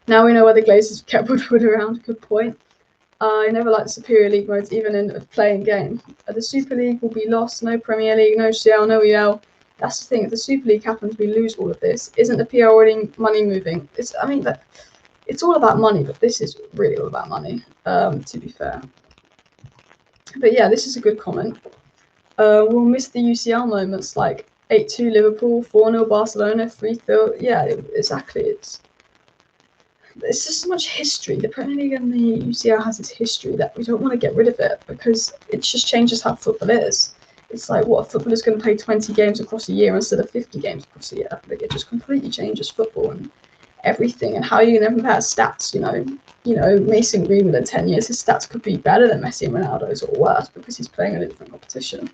[SPEAKER 1] Now we know why the Glazers kept Woodward around. Good point. I never liked the Superior League modes, even in a playing game. The Super League will be lost. No Premier League, no CL, no EL. That's the thing. If the Super League happens, we lose all of this. Isn't the PR already money moving? It's all about money, but this is really all about money, to be fair. But yeah, this is a good comment. We'll miss the UCL moments like 8-2 Liverpool, 4-0 Barcelona, 3-0. Yeah, exactly. It's just so much history. The Premier League and the UCL has this history that we don't want to get rid of it because it just changes how football is. It's like what a footballer's going to play 20 games across a year instead of 50 games across a year. Like, it just completely changes football and everything. And how are you going to compare stats? You know, Mason Greenwood in 10 years, his stats could be better than Messi and Ronaldo's or worse because he's playing in a different competition.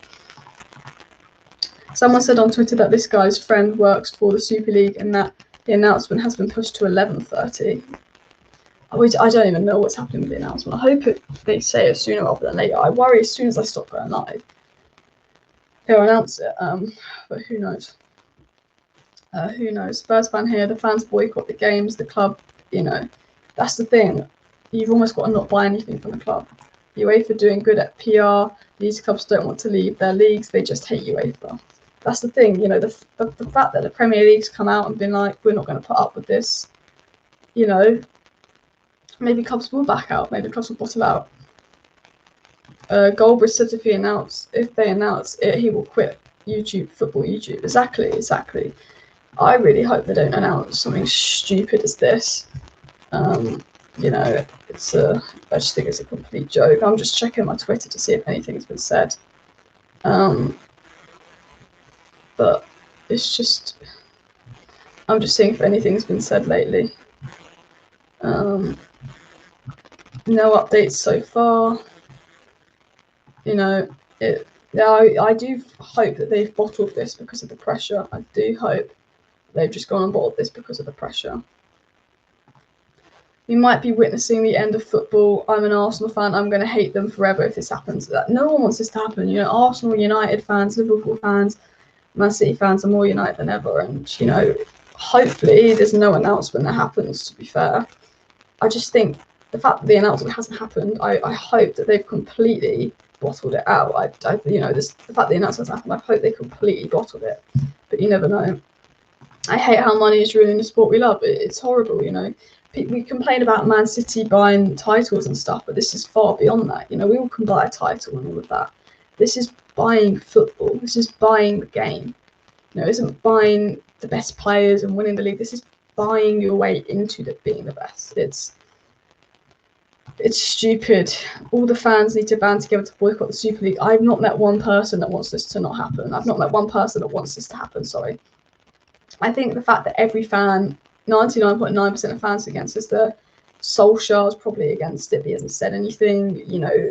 [SPEAKER 1] Someone said on Twitter that this guy's friend works for the Super League and that the announcement has been pushed to 11:30. I don't even know what's happening with the announcement. I hope they say it sooner rather than later. I worry as soon as I stop going live, they'll announce it. But who knows? Who knows? Spurs fan here. The fans boycott the games. The club, that's the thing. You've almost got to not buy anything from the club. UEFA doing good at PR. These clubs don't want to leave their leagues. They just hate UEFA. That's the thing. The fact that the Premier League's come out and been like, we're not going to put up with this. Maybe clubs will back out. Maybe clubs will bottle out. Goldbridge said if they announce it, he will quit football YouTube. Exactly. I really hope they don't announce something stupid as this. I just think it's a complete joke. I'm just checking my Twitter to see if anything's been said. But it's just, I'm just seeing if anything's been said lately. No updates so far. I do hope that they've bottled this because of the pressure. I do hope they've just gone and bottled this because of the pressure. We might be witnessing the end of football. I'm an Arsenal fan. I'm going to hate them forever if this happens. No one wants this to happen. Arsenal, United fans, Liverpool fans, Man City fans are more united than ever. And, hopefully there's no announcement that happens, to be fair. I just think the fact that the announcement hasn't happened, I hope that they've completely bottled it out. The fact that the announcement hasn't happened, I hope they completely bottled it. But you never know. I hate how money is ruining the sport we love. It's horrible, We complain about Man City buying titles and stuff, but this is far beyond that. We all can buy a title and all of that. This is buying football. This is buying the game. It isn't buying the best players and winning the league. This is buying your way into being the best. It's stupid. All the fans need to band together to boycott the Super League. I've not met one person that wants this to not happen. I've not met one person that wants this to happen, sorry. I think the fact that every fan, 99.9% of fans against this, the Solskjaer is probably against it, but he hasn't said anything.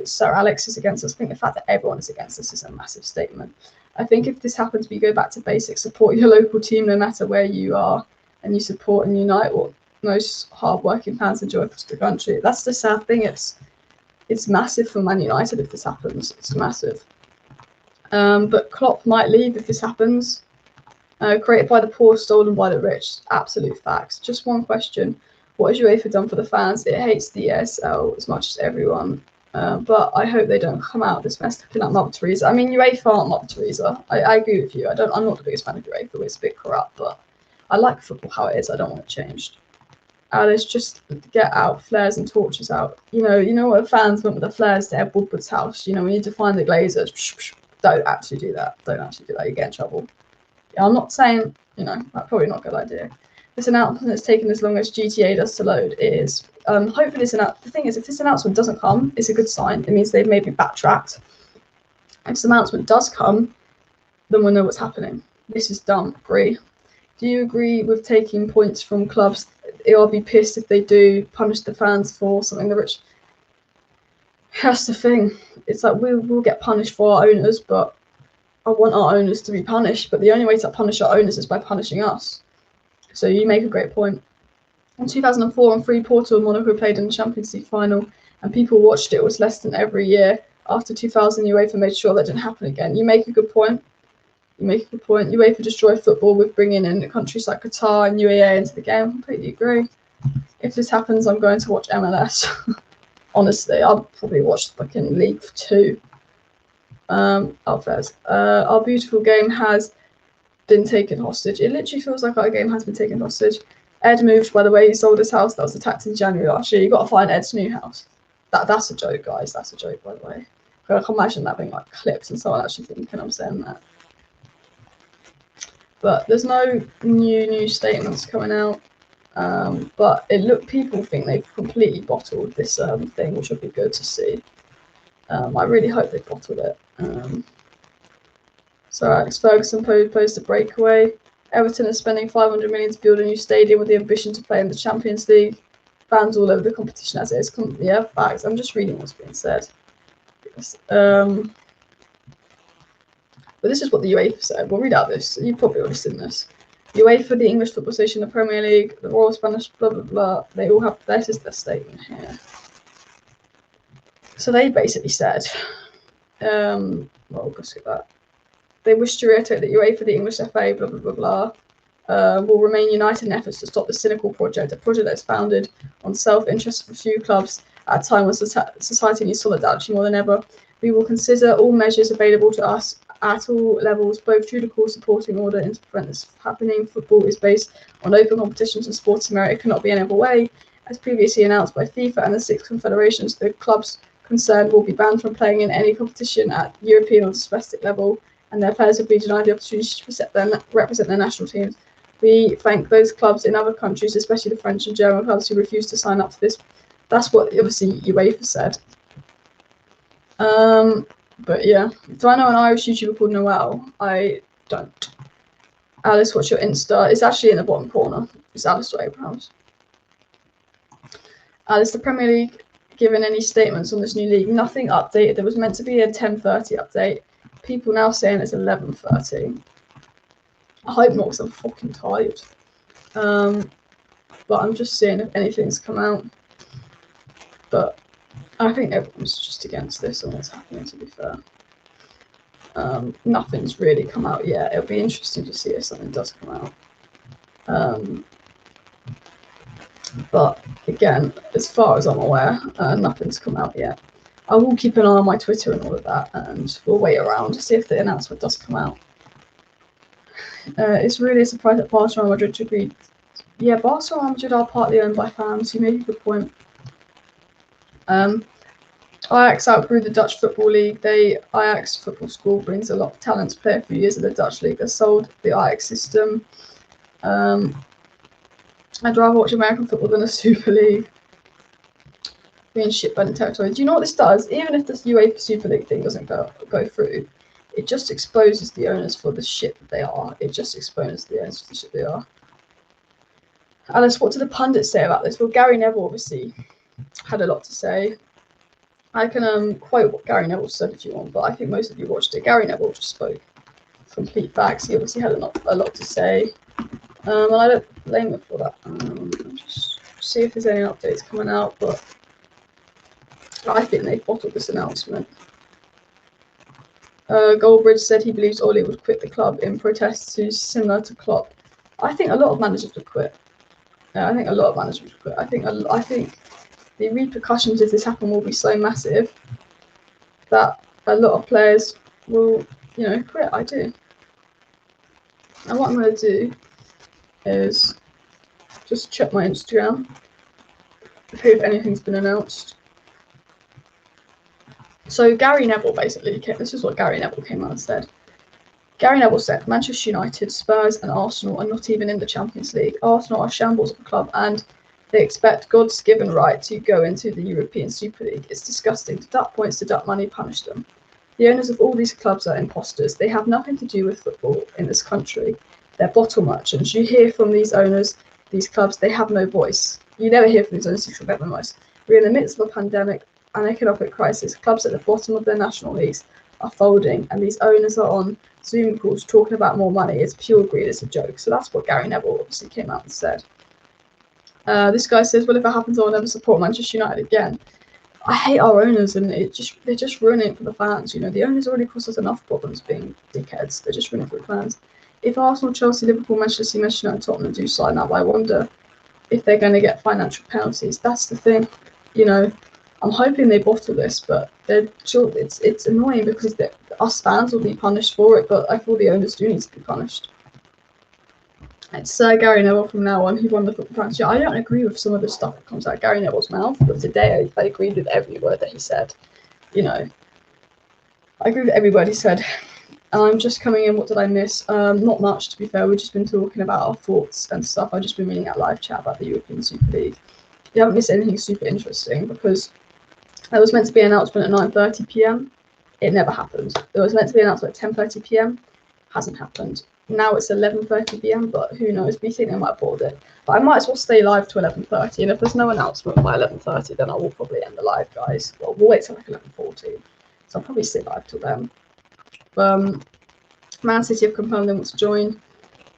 [SPEAKER 1] Sir Alex is against us. I think the fact that everyone is against this is a massive statement. I think if this happens, we go back to basics. Support your local team no matter where you are, and you support and unite what most hard-working fans enjoy across the country. That's the sad thing. It's massive for Man United if this happens. It's massive. But Klopp might leave if this happens. Created by the poor, stolen by the rich. Absolute facts. Just one question. What has UEFA done for the fans? It hates the ESL as much as everyone. But I hope they don't come out of this mess looking like Mother Teresa. I mean, UEFA aren't Mother Teresa. I agree with you. I'm not the biggest fan of UEFA. It's a bit corrupt, but I like football how it is. I don't want it changed. Alice, just get out flares and torches out. You know what fans went with the flares to Ed Woodward's house. We need to find the Glazers. Don't actually do that. You get in trouble. Yeah, I'm not saying, that's probably not a good idea. This announcement has taken as long as GTA does to load. It is. Hopefully the thing is, if this announcement doesn't come, it's a good sign. It means they've maybe backtracked. If this announcement does come, then we'll know what's happening. This is dumb. Agree. Do you agree with taking points from clubs? I'll be pissed if they do punish the fans for something the rich. That's the thing. It's like we'll get punished for our owners, but I want our owners to be punished. But the only way to punish our owners is by punishing us. So you make a great point. In 2004, on Free Portal, Monaco played in the Champions League final, and people watched it. It was less than every year. After 2000, UEFA made sure that didn't happen again. You make a good point. UEFA destroyed football with bringing in countries like Qatar and UAE into the game. I completely agree. If this happens, I'm going to watch MLS. Honestly, I'll probably watch the fucking League 2. Alfez. Our beautiful game has been taken hostage. It literally feels like our game has been taken hostage. Ed moved, by the way. He sold his house. That was attacked in January last year. You got to find Ed's new house. That's a joke, guys. That's a joke, by the way. I can imagine that being like clips and someone actually thinking I'm saying that. But there's no new statements coming out. But people think they've completely bottled this thing, which would be good to see. I really hope they bottled it. So Alex Ferguson posed a breakaway. Everton is spending 500 million to build a new stadium with the ambition to play in the Champions League. Fans all over the competition as it is. Yeah, facts. I'm just reading what's being said. But this is what the UEFA said. We'll read out this. You've probably already seen this. UEFA, the English Football Association, the Premier League, the Royal Spanish, blah, blah, blah. They all have, this is their statement here. So they basically said, well, we'll skip that. They wish to reiterate that UEFA, the English FA, blah, blah, blah, blah, will remain united in efforts to stop the cynical project, a project that is founded on self-interest of a few clubs at a time when society needs solidarity more than ever. We will consider all measures available to us at all levels, both judicial supporting order, and to prevent this happening. Football is based on open competitions and sporting merit. It cannot be any other way. As previously announced by FIFA and the 6 confederations, the clubs concerned will be banned from playing in any competition at European or domestic level, and their players will be denied the opportunity to represent their national teams. We thank those clubs in other countries, especially the French and German clubs, who refused to sign up to this. That's what obviously UEFA said. But yeah, do I know an Irish YouTuber called Noel? I don't. Alice, what's your Insta? It's actually in the bottom corner. It's Alice Abrahams. Alice, the Premier League given any statements on this new league? Nothing updated. There was meant to be a 10:30 update. People now saying it's 11:30. I hope not, because I'm fucking tired. But I'm just seeing if anything's come out. But I think everyone's just against this and what's happening, to be fair. Nothing's really come out yet. It'll be interesting to see if something does come out. But again, as far as I'm aware, nothing's come out yet. I will keep an eye on my Twitter and all of that, and we'll wait around to see if the announcement does come out. It's really a surprise that Barcelona and Madrid agreed. Yeah, Barcelona and Madrid are partly owned by fans. You made a good point. Ajax outgrew the Dutch Football League. Ajax Football School brings a lot of talent to play a few years in the Dutch league. They sold the Ajax system. I'd rather watch American football than a Super League. Being shitbird in territory. Do you know what this does? Even if this UEFA Super League thing doesn't go through, it just exposes the owners for the shit that they are. It just exposes the owners for the shit they are. Alice, what did the pundits say about this? Well, Gary Neville obviously had a lot to say. I can quote what Gary Neville said if you want, but I think most of you watched it. Gary Neville just spoke complete facts. He obviously had a lot to say. And I don't blame him for that. Just see if there's any updates coming out, but I think they've bottled this announcement. Goldbridge said he believes Ole would quit the club in protest to similar to Klopp. I think a lot of managers would quit. I think a lot of managers would quit. I think the repercussions if this happens will be so massive that a lot of players will, quit. I do. And what I'm going to do is just check my Instagram, see if anything's been announced. So Gary Neville basically, this is what Gary Neville came out and said. Gary Neville said, Manchester United, Spurs and Arsenal are not even in the Champions League. Arsenal are shambles of a club and they expect God's given right to go into the European Super League. It's disgusting. Deduct points, deduct money, punish them. The owners of all these clubs are imposters. They have nothing to do with football in this country. They're bottle merchants. You hear from these owners, these clubs, they have no voice. You never hear from these owners who have no voice. We're in the midst of a pandemic and economic crisis. Clubs at the bottom of their national leagues are folding and these owners are on Zoom calls talking about more money. It's pure greed, it's a joke. So that's what Gary Neville obviously came out and said. This guy says, well, if it happens, I'll never support Manchester United again. I hate our owners and they're just ruining it for the fans. The owners already caused us enough problems being dickheads. They're just ruining it for the fans. If Arsenal, Chelsea, Liverpool, Manchester City, Manchester United, Tottenham do sign up, I wonder if they're going to get financial penalties. That's the thing. I'm hoping they bottle this, but it's annoying because us fans will be punished for it, but I feel the owners do need to be punished. It's Gary Neville from now on. He won the football championship. I don't agree with some of the stuff that comes out of Gary Neville's mouth, but today I agreed with every word that he said. I agree with every word he said. I'm just coming in. What did I miss? Not much, to be fair. We've just been talking about our thoughts and stuff. I've just been reading that live chat about the European Super League. You haven't missed anything super interesting because there was meant to be an announcement at 9:30 p.m. It never happened. There was meant to be an announcement at 10:30 p.m. Hasn't happened. Now it's 11:30 p.m. But who knows? We think they might have bought it. But I might as well stay live to 11:30. And if there's no announcement by 11:30, then I will probably end the live, guys. Well, we'll wait till like 11:40. So I'll probably stay live till then. Man City have confirmed they want to join.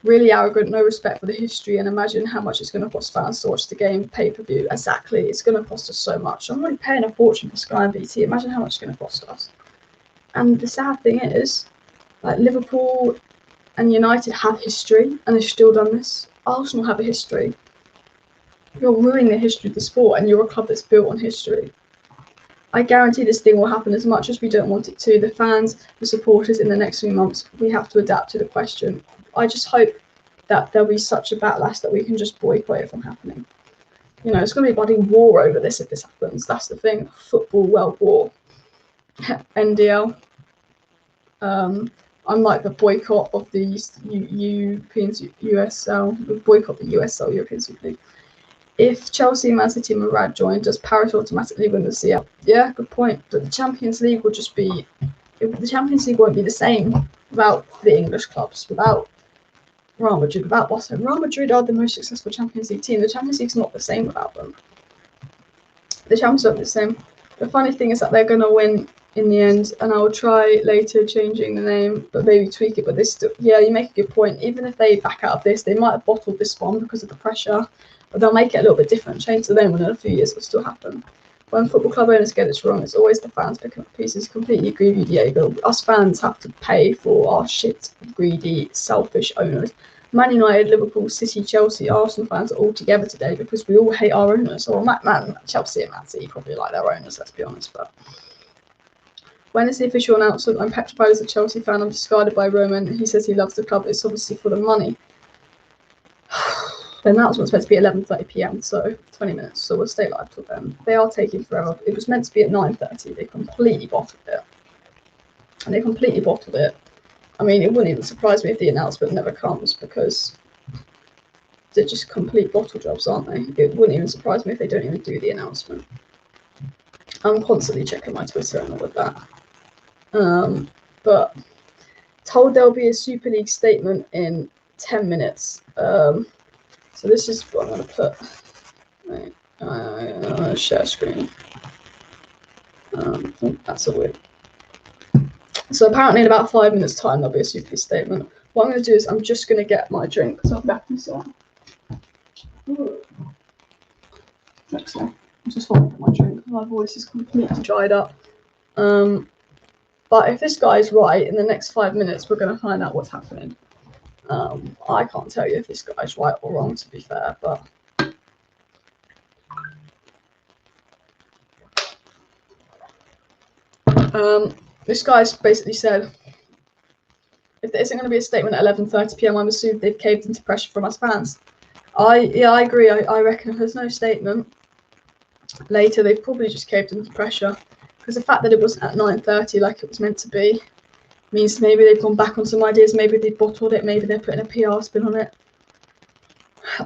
[SPEAKER 1] Really arrogant, no respect for the history, and imagine how much it's going to cost fans to watch the game pay-per-view. Exactly, it's going to cost us so much. I'm already paying a fortune for Sky and BT. Imagine how much it's going to cost us. And the sad thing is, like, Liverpool and United have history, and they've still done this. Arsenal have a history. You're ruining the history of the sport, and you're a club that's built on history. I guarantee this thing will happen as much as we don't want it to. The fans, the supporters in the next few months, we have to adapt to the question. I just hope that there'll be such a backlash that we can just boycott it from happening. You know, it's going to be a bloody war over this if this happens. That's the thing. Football world war. NDL. I'm like the boycott of the European USL. Boycott the USL, European Super League. If Chelsea, Man City, and Murad join, does Paris automatically win the CL? Yeah, good point. But the Champions League will just be. The Champions League won't be the same without the English clubs, without Real Madrid, without Barcelona. Real Madrid are the most successful Champions League team. The Champions League's not the same without them. The Champions League are the same. The funny thing is that they're going to win in the end, and I will try later changing the name, but maybe tweak it. But this, yeah, you make a good point. Even if they back out of this, they might have bottled this one because of the pressure. But they'll make it a little bit different, change the name, and in a few years it'll still happen. When football club owners get this wrong, it's always the fans picking up pieces. Completely agree with you, Diego. Us fans have to pay for our shit, greedy, selfish owners. Man United, Liverpool, City, Chelsea, Arsenal fans are all together today because we all hate our owners. Or Chelsea and Man City probably like their owners, let's be honest. But when is the official announcement? I'm petrified as a Chelsea fan. I'm discarded by Roman. He says he loves the club. It's obviously for the money. The announcement's meant to be 11:30 p.m, so 20 minutes, so we'll stay live till then. They are taking forever. It was meant to be at 9:30. They completely bottled it. I mean, it wouldn't even surprise me if the announcement never comes because they're just complete bottle jobs, aren't they? It wouldn't even surprise me if they don't even do the announcement. I'm constantly checking my Twitter and all of that. But told there'll be a Super League statement in 10 minutes. So this is what I'm going to put. Share screen. That's all weird. So apparently in about 5 minutes time there'll be a Super League statement. What I'm going to do is I'm just going to get my drink because I've left this on. Actually, I'm just want to get my drink. My voice is completely dried up. But if this guy's right, in the next 5 minutes we're going to find out what's happening. I can't tell you if this guy's right or wrong, to be fair, but this guy's basically said if there isn't going to be a statement at 11:30 p.m, I'm assuming they've caved into pressure from us fans. I agree. I reckon if there's no statement later, they've probably just caved into pressure because the fact that it wasn't at 9:30 like it was meant to be means maybe they've gone back on some ideas, maybe they've bottled it, maybe they're putting a PR spin on it.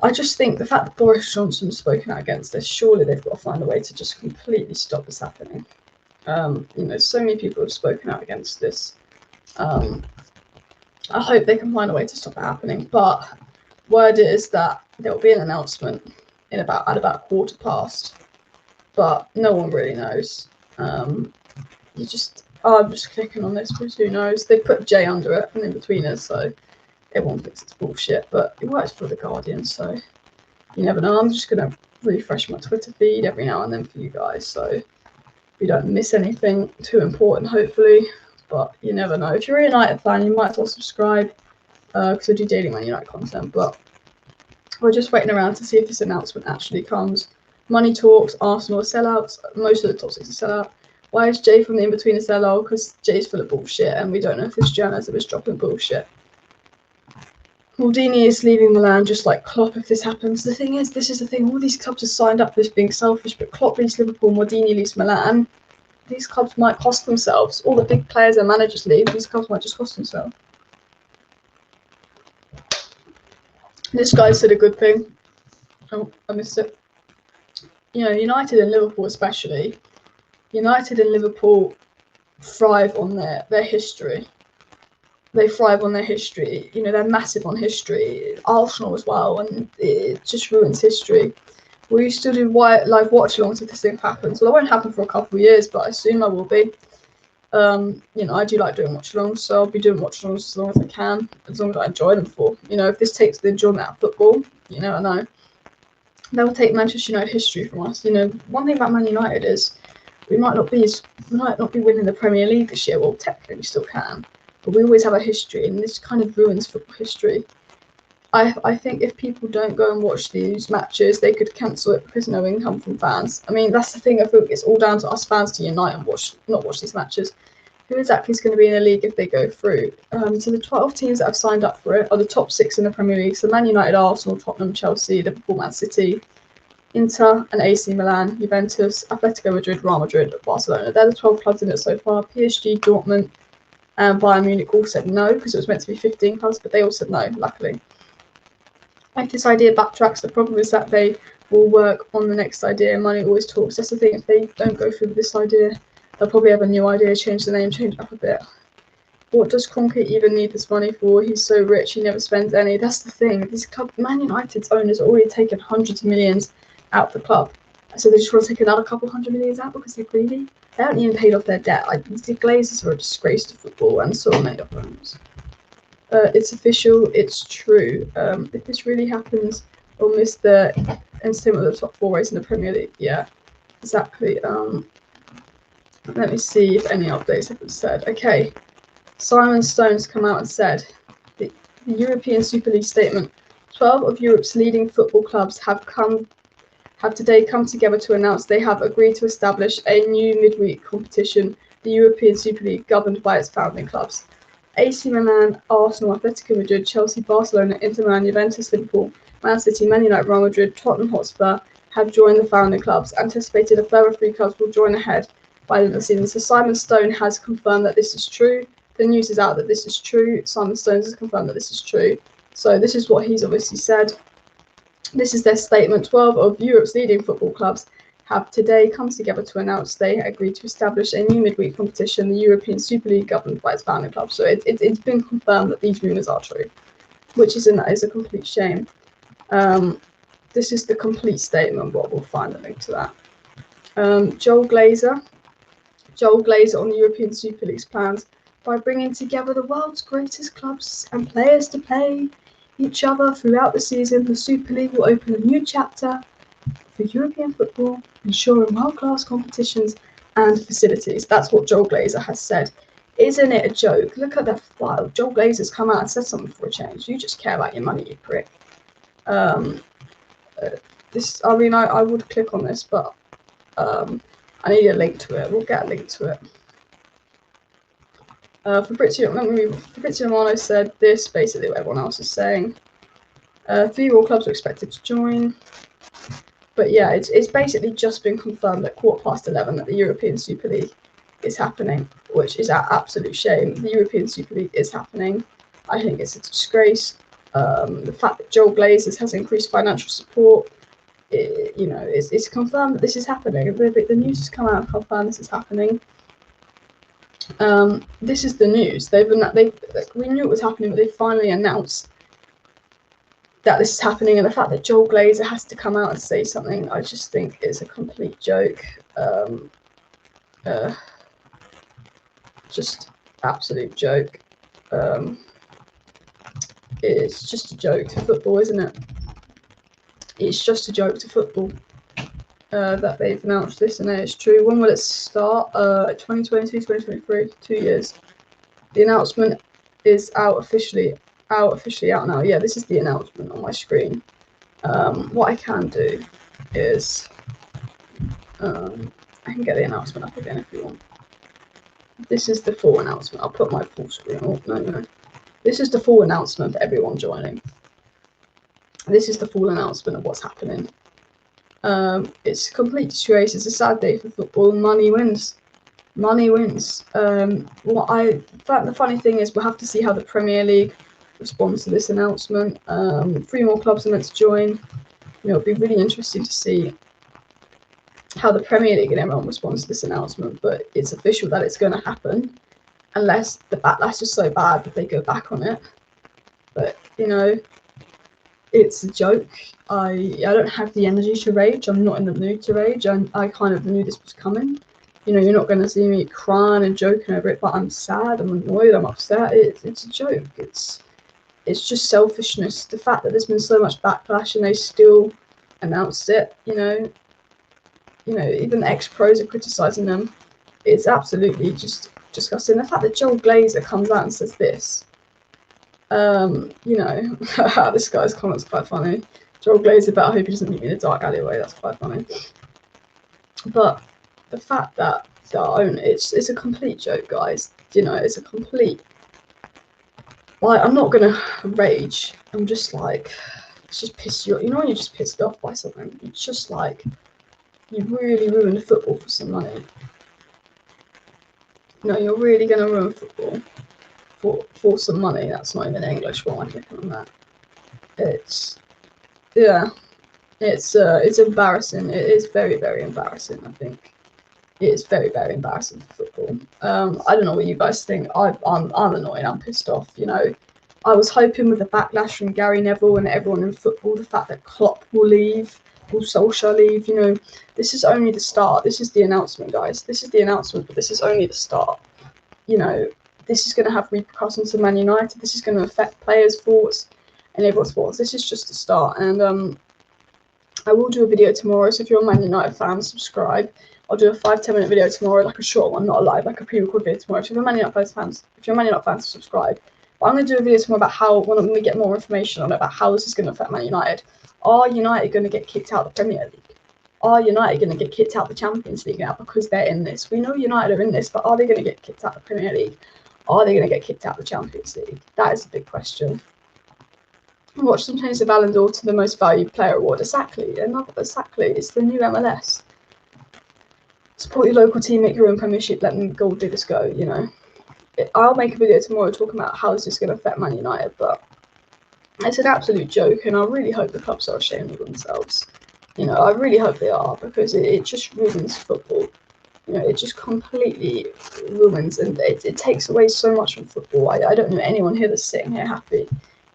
[SPEAKER 1] I just think the fact that Boris Johnson's spoken out against this, surely they've got to find a way to just completely stop this happening. You know, so many people have spoken out against this. I hope they can find a way to stop it happening. But word is that there will be an announcement at about 1:15. But no one really knows. I'm just clicking on this because who knows? They put J under it and in between us, so everyone thinks it's bullshit. But it works for the Guardian, so you never know. I'm just gonna refresh my Twitter feed every now and then for you guys, so we don't miss anything too important, hopefully. But you never know. If you're a United fan, you might as well subscribe because I do daily Man United content. But we're just waiting around to see if this announcement actually comes. Money talks, Arsenal are sellouts. Most of the top 6 are sellout. Why is Jay from the in-between a sellout? Because Jay's full of bullshit and we don't know if this journalist is dropping bullshit. Maldini is leaving Milan just like Klopp if this happens. The thing is, this is the thing, all these clubs are signed up for this being selfish, but Klopp leaves Liverpool, Maldini leaves Milan. these clubs might cost themselves. All the big players and managers leave, these clubs might just cost themselves. This guy said a good thing. Oh, I missed it. You know, United and Liverpool especially. United and Liverpool thrive on their history. They thrive on their history. You know, they're massive on history. Arsenal as well, and it just ruins history. We used to do live watch-alongs if this thing happens. Well, it won't happen for a couple of years, but I assume I will be. You know, I do like doing watch-alongs, so I'll be doing watch-alongs as long as I can, as long as I enjoy them for. You know, if this takes the enjoyment out of football, you never know. They'll take Manchester United history from us. You know, one thing about Man United is we might not be winning the Premier League this year. Well, technically we still can, but we always have a history, and this kind of ruins football history. I think if people don't go and watch these matches, they could cancel it because no income from fans. I mean, that's the thing. I think it's all down to us fans to unite and not watch these matches. Who exactly is going to be in the league if they go through? So the 12 teams that have signed up for it are the top 6 in the Premier League. So Man United, Arsenal, Tottenham, Chelsea, Liverpool, Man City, Inter and AC Milan, Juventus, Atletico Madrid, Real Madrid, Barcelona. They're the 12 clubs in it so far. PSG, Dortmund and Bayern Munich all said no because it was meant to be 15 clubs, but they all said no, luckily. If this idea backtracks, the problem is that they will work on the next idea. Money always talks. That's the thing. If they don't go through with this idea, they'll probably have a new idea, change the name, change it up a bit. What does Kroenke even need this money for? He's so rich, he never spends any. That's the thing. This club, Man United's owners already taken hundreds of millions out of the club. So they just want to take another couple hundred millions out because they're greedy. They haven't even paid off their debt. The Glazers are a disgrace to football, and so are many of them. It's official, it's true. If this really happens, we'll miss the entertainment of the top 4 race in the Premier League. Yeah, exactly. Let me see if any updates have been said. Okay, Simon Stone's come out and said the European Super League statement. 12 of Europe's leading football clubs have today come together to announce they have agreed to establish a new midweek competition, the European Super League, governed by its founding clubs. AC Milan, Arsenal, Atletico Madrid, Chelsea, Barcelona, Inter Milan, Juventus, Liverpool, Man City, Man United, Real Madrid, Tottenham Hotspur have joined the founding clubs. Anticipated a further 3 clubs will join ahead by the end of the season. So Simon Stone has confirmed that this is true. The news is out that this is true. Simon Stone has confirmed that this is true. So this is what he's obviously said. This is their statement. 12 of Europe's leading football clubs have today come together to announce they agreed to establish a new midweek competition, the European Super League, governed by its founding club. So it's been confirmed that these rumours are true, which is a complete shame. This is the complete statement, but we'll find a link to that. Joel Glazer on the European Super League's plans by bringing together the world's greatest clubs and players to play each other throughout the season. The Super League will open a new chapter for European football, ensuring world-class competitions and facilities. That's what Joel Glazer has said. Isn't it a joke? Look at the file. Joel Glazer's come out and said something for a change. You just care about your money, you prick. I would click on this, but I need a link to it. We'll get a link to it. Fabrizio Romano said this, basically what everyone else is saying. 3 more clubs are expected to join. But yeah, it's basically just been confirmed at 11:15 that the European Super League is happening, which is an absolute shame. The European Super League is happening. I think it's a disgrace. The fact that Joel Glazers has increased financial support, it's confirmed that this is happening. The news has come out and confirmed this is happening. This is the news. We knew it was happening, but they finally announced that this is happening, and the fact that Joel Glazer has to come out and say something, I just think is a complete joke. Just absolute joke. It's just a joke to football, isn't it? It's just a joke to football that they've announced this, and it's true. When will it start? 2022, 2023, 2 years. The announcement is officially out now. Yeah, this is the announcement on my screen. What I can do is I can get the announcement up again if you want. This is the full announcement. I'll put my full screen. Oh, no. This is the full announcement for everyone joining. This is the full announcement of what's happening. It's a complete disgrace. It's a sad day for football. Money wins. Money wins. The funny thing is, we'll have to see how the Premier League responds to this announcement. 3 more clubs are meant to join. It'll be really interesting to see how the Premier League and everyone responds to this announcement. But it's official that it's going to happen, unless the backlash is so bad that they go back on it. But it's a joke. I don't have the energy to rage. I'm not in the mood to rage. I kind of knew this was coming. You're not going to see me crying and joking over it, but I'm sad, I'm annoyed, I'm upset. It's a joke. It's just selfishness. The fact that there's been so much backlash and they still announced it, even ex-pros are criticising them. It's absolutely just disgusting. The fact that Joel Glazer comes out and says this, this guy's comment's quite funny. Joel Glazer, but I hope he doesn't meet me in a dark alleyway. That's quite funny. But the fact that it's a complete joke, guys. It's a complete. I'm not gonna rage. I'm just like, it's just pissed you off. When you're just pissed off by something, it's just like you really ruined football for some money. You're really gonna ruin football for some money. That's not even English. What am I clicking on that? It's embarrassing. It is very, very embarrassing. I think it is very, very embarrassing for football. I don't know what you guys think. I'm annoyed. I'm pissed off. I was hoping with the backlash from Gary Neville and everyone in football, the fact that Klopp will leave, will Solskjaer leave. This is only the start. This is the announcement, guys. This is the announcement, but this is only the start. This is going to have repercussions to Man United. This is going to affect players' thoughts and everyone's thoughts. This is just the start. And I will do a video tomorrow. So if you're a Man United fan, subscribe. I'll do a 5-10 minute video tomorrow, like a short one, not a live, like a pre-recorded video tomorrow. So if you're a Man United fans, subscribe. But I'm going to do a video tomorrow about how, when we get more information on it, about how this is going to affect Man United. Are United going to get kicked out of the Premier League? Are United going to get kicked out of the Champions League now because they're in this? We know United are in this, but are they going to get kicked out of the Premier League? Are they going to get kicked out of the Champions League? That is a big question. Watch them change the Ballon d'Or to the most valued player award. Exactly. It's the new MLS. Support your local team, make your own Premiership, let them gold diggers go, I'll make a video tomorrow talking about how this is going to affect Man United, but it's an absolute joke, and I really hope the clubs are ashamed of themselves. I really hope they are, because it just ruins football. It just completely ruins, and it takes away so much from football. I don't know anyone here that's sitting here happy.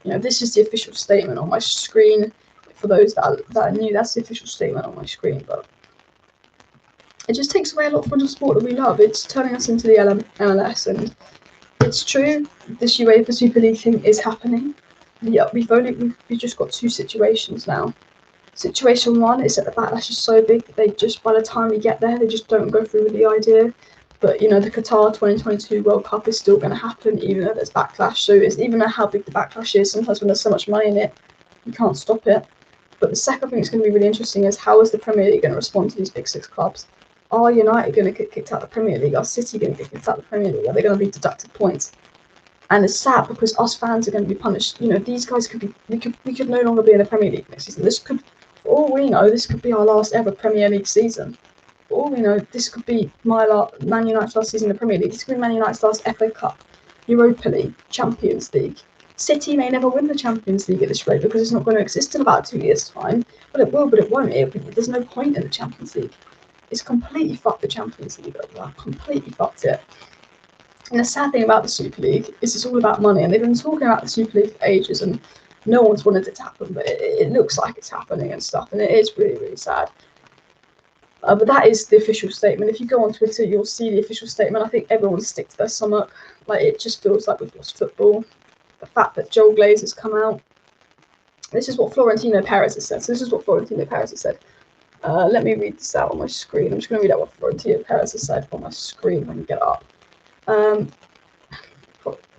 [SPEAKER 1] This is the official statement on my screen. For those that are new, that's the official statement on my screen, but it just takes away a lot from the sport that we love. It's turning us into the MLS, and it's true. This UEFA Super League thing is happening. Yeah, we've just got 2 situations now. Situation 1 is that the backlash is so big that they just, by the time we get there, they just don't go through with the idea. But the Qatar 2022 World Cup is still going to happen, even though there's backlash. So it's even though how big the backlash is, sometimes when there's so much money in it, you can't stop it. But the second thing that's going to be really interesting is how is the Premier League going to respond to these big 6 clubs? Are United going to get kicked out of the Premier League? Are City going to get kicked out of the Premier League? Are they going to be deducted points? And it's sad because us fans are going to be punished. These guys could be. We could no longer be in the Premier League next season. This could, for all we know, this could be our last ever Premier League season. For all we know, this could be Man United's last season in the Premier League. This could be Man United's last FA Cup, Europa League, Champions League. City may never win the Champions League at this rate because it's not going to exist in about 2 years' time. But it will, but it won't. There's no point in the Champions League. It's completely fucked the Champions League over. Completely fucked it. And the sad thing about the Super League is it's all about money. And they've been talking about the Super League for ages, and no one's wanted it to happen. But it looks like it's happening and stuff. And it is really, really sad. But that is the official statement. If you go on Twitter, you'll see the official statement. I think everyone sticks to their stomach. It just feels like we've lost football. The fact that Joel Glazer's come out. This is what Florentino Perez has said. So this is what Florentino Perez has said. Let me read this out on my screen. I'm just going to read out what Florentino Perez has said on my screen when you get it up.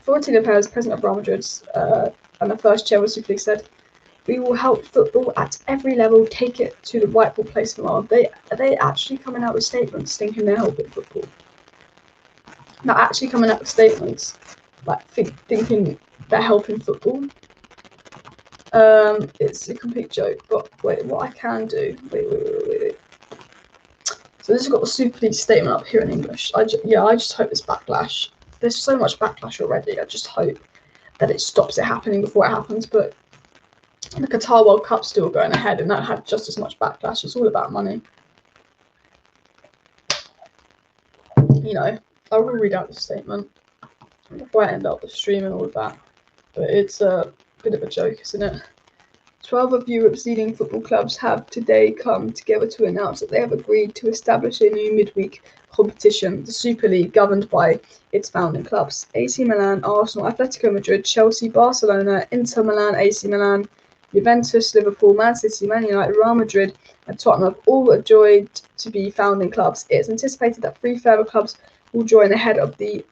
[SPEAKER 1] Florentino Perez, president of Real Madrid, and the first chair of the Super League, said, "We will help football at every level take it to the rightful place in the world." Are they actually coming out with statements thinking they're helping football? They're actually coming out with statements thinking they're helping football. It's a complete joke. But wait, what I can do? Wait. So this has got the Super League statement up here in English. I just hope there's backlash. There's so much backlash already. I just hope that it stops it happening before it happens. But the Qatar World Cup's still going ahead, and that had just as much backlash. It's all about money. You know, I will read out the statement before I end up the stream and all of that. But it's a bit of a joke, isn't it? 12 of Europe's leading football clubs have today come together to announce that they have agreed to establish a new midweek competition, the Super League, governed by its founding clubs. AC Milan, Arsenal, Atletico Madrid, Chelsea, Barcelona, Inter Milan, AC Milan, Juventus, Liverpool, Man City, Man United, Real Madrid, and Tottenham have all joined to be founding clubs. It is anticipated that 3 further clubs will join ahead of the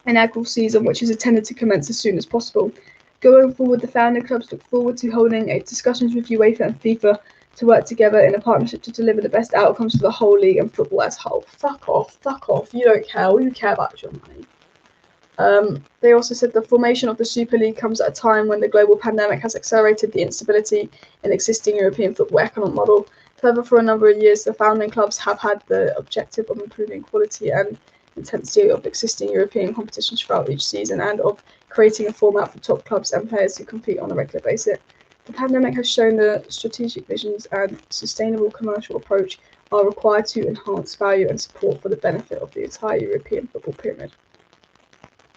[SPEAKER 1] inaugural season, which is intended to commence as soon as possible. Going forward, the founding clubs look forward to holding discussions with UEFA and FIFA to work together in a partnership to deliver the best outcomes for the whole league and football as a whole. Fuck off. You don't care. All you care about is your money. They also said the formation of the Super League comes at a time when the global pandemic has accelerated the instability in existing European football economic model. Further, for a number of years, the founding clubs have had the objective of improving quality and intensity of existing European competitions throughout each season and of creating a format for top clubs and players to compete on a regular basis. The pandemic has shown that strategic visions and sustainable commercial approach are required to enhance value and support for the benefit of the entire European football pyramid.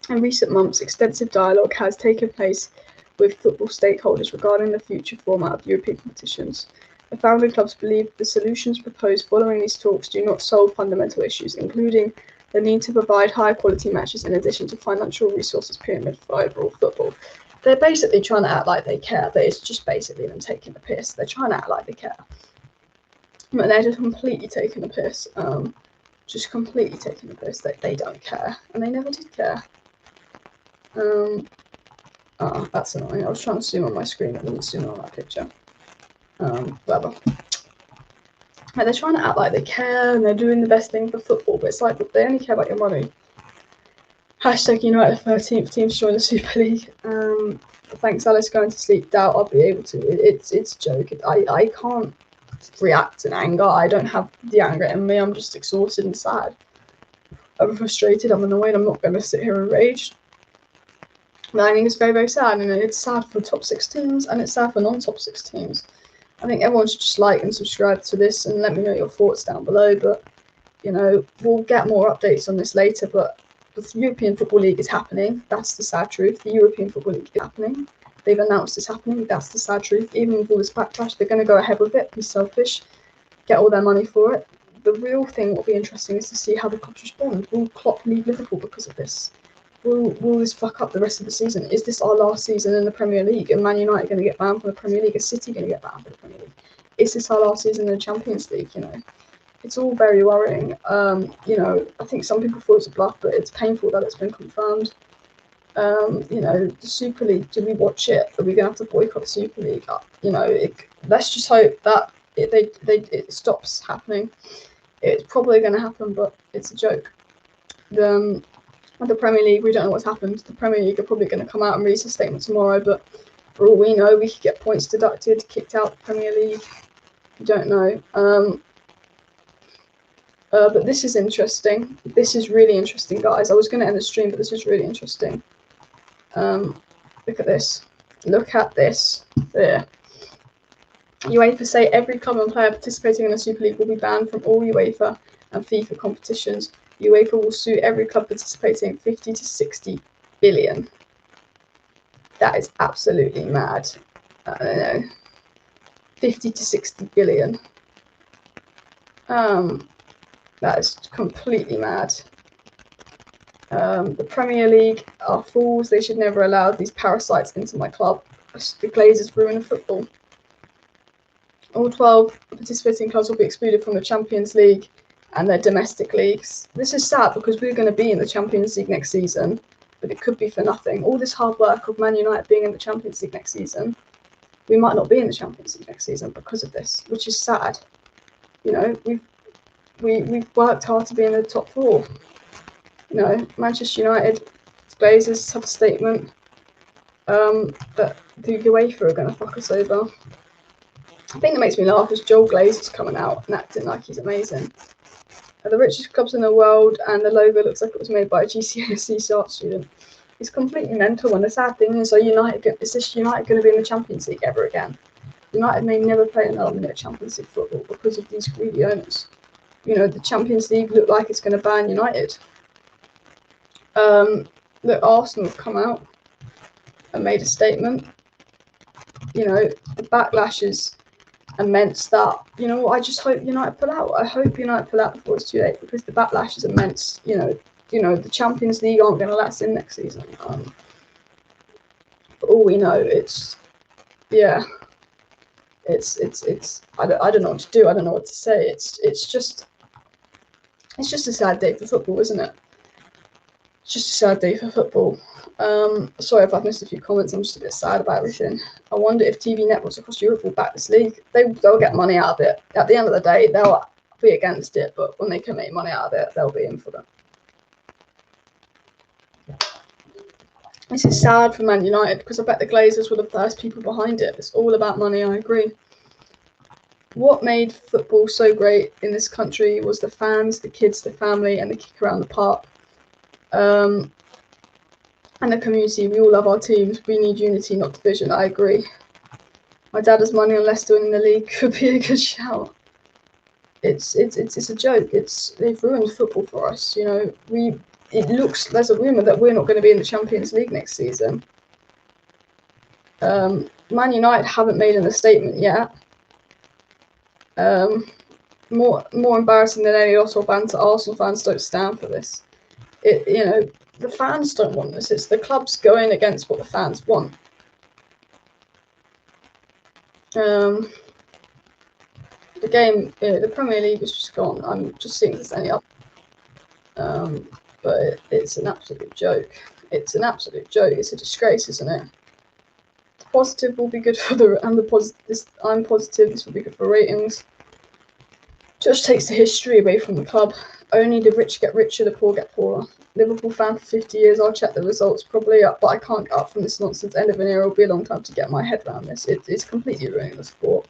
[SPEAKER 1] In recent months, extensive dialogue has taken place with football stakeholders regarding the future format of European competitions. The founding clubs believe the solutions proposed following these talks do not solve fundamental issues, including the need to provide high quality matches in addition to financial resources pyramid for overall football. They're basically trying to act like they care, but it's just basically them taking the piss. They're trying to act like they care. But they're just completely taking the piss. Just completely taking the piss. They don't care. And they never did care. Oh, that's annoying. I was trying to zoom on my screen, it didn't zoom on that picture. Whatever. Like, they're trying to act like they care and they're doing the best thing for football, but it's like they only care about your money. Hashtag United 13th team to join the Super League. Thanks, Alice. Going to sleep. Doubt I'll be able to. It's a joke. I can't react in anger. I don't have the anger in me. I'm just exhausted and sad. I'm frustrated. I'm annoyed. I'm not going to sit here and rage. But I think it's very, very sad. And it's sad for top 6 teams and it's sad for non-top 6 teams. I think everyone should just like and subscribe to this and let me know your thoughts down below. But, you know, we'll get more updates on this later. But the European Football League is happening. That's the sad truth. The European Football League is happening. They've announced it's happening. That's the sad truth. Even with all this backlash, they're going to go ahead with it, be selfish, get all their money for it. The real thing that will be interesting is to see how the clubs respond. Will Klopp leave Liverpool because of this? Will this fuck up the rest of the season? Is this our last season in the Premier League? And Man United going to get banned from the Premier League? Is City going to get banned from the Premier League? Is this our last season in the Champions League? You know, it's all very worrying. You know, I think some people thought it was a bluff, but it's painful that it's been confirmed. You know, the Super League, do we watch it? Are we going to have to boycott the Super League? You know, let's just hope that it stops happening. It's probably going to happen, but it's a joke. The Premier League, we don't know what's happened. The Premier League are probably going to come out and release a statement tomorrow, but for all we know, we could get points deducted, kicked out the Premier League. We don't know. But this is interesting. This is really interesting, guys. I was going to end the stream, but this is really interesting. Look at this. Look at this. There. UEFA say every club and player participating in the Super League will be banned from all UEFA and FIFA competitions. UEFA will sue every club participating 50 to 60 billion. That is absolutely mad. I don't know. 50 to 60 billion. That is completely mad. The Premier League are fools. They should never allow these parasites into my club. The Glazers ruin football. All 12 participating clubs will be excluded from the Champions League and their domestic leagues. This is sad because we're going to be in the Champions League next season, but it could be for nothing. All this hard work of Man United being in the Champions League next season, we might not be in the Champions League next season because of this, which is sad. You know, we've worked hard to be in the top 4. You know, Manchester United, Glazers have a statement that the UEFA are going to fuck us over. The thing that makes me laugh is Joel Glazer's coming out and acting like he's amazing. the richest clubs in the world, and the logo looks like it was made by a GCSE art student. It's completely mental, and the sad thing is, is this United going to be in the Champions League ever again? United may never play another minute of Champions League football because of these greedy owners. You know, the Champions League looked like it's going to ban United. That Arsenal have come out and made a statement. You know, the backlash is immense. That, you know, I just hope United pull out. I hope United pull out before it's too late, because the backlash is immense. You know, the Champions League aren't going to let us in next season. For all we know, it's I don't know what to do. I don't know what to say. It's just a sad day for football, isn't it? It's just a sad day for football. Sorry if I've missed a few comments. I'm just a bit sad about everything. I wonder if TV networks across Europe will back this league. They'll get money out of it. At the end of the day, they'll be against it, but when they can make money out of it, they'll be in for them. This is sad for Man United, because I bet the Glazers were the first people behind it. It's all about money, I agree. What made football so great in this country was the fans, the kids, the family, and the kick around the park. And the community. We all love our teams. We need unity, not division. I agree. My dad has money on Leicester winning the league. Could be a good shout. It's a joke. They've ruined football for us. You know, there's a rumour that we're not going to be in the Champions League next season. Man United haven't made a statement yet. More embarrassing than any loss or banter, Arsenal fans don't stand for this. You know, the fans don't want this. It's the clubs going against what the fans want. The Premier League is just gone. I'm just seeing if there's any up. But it's an absolute joke. It's an absolute joke. It's a disgrace, isn't it? The positive will be good for I'm positive this will be good for ratings. Just takes the history away from the club. Only the rich get richer, the poor get poorer. Liverpool fan for 50 years. I'll check the results probably up, but I can't get up from this nonsense. End of an era will be a long time to get my head around this. It's completely ruining the sport.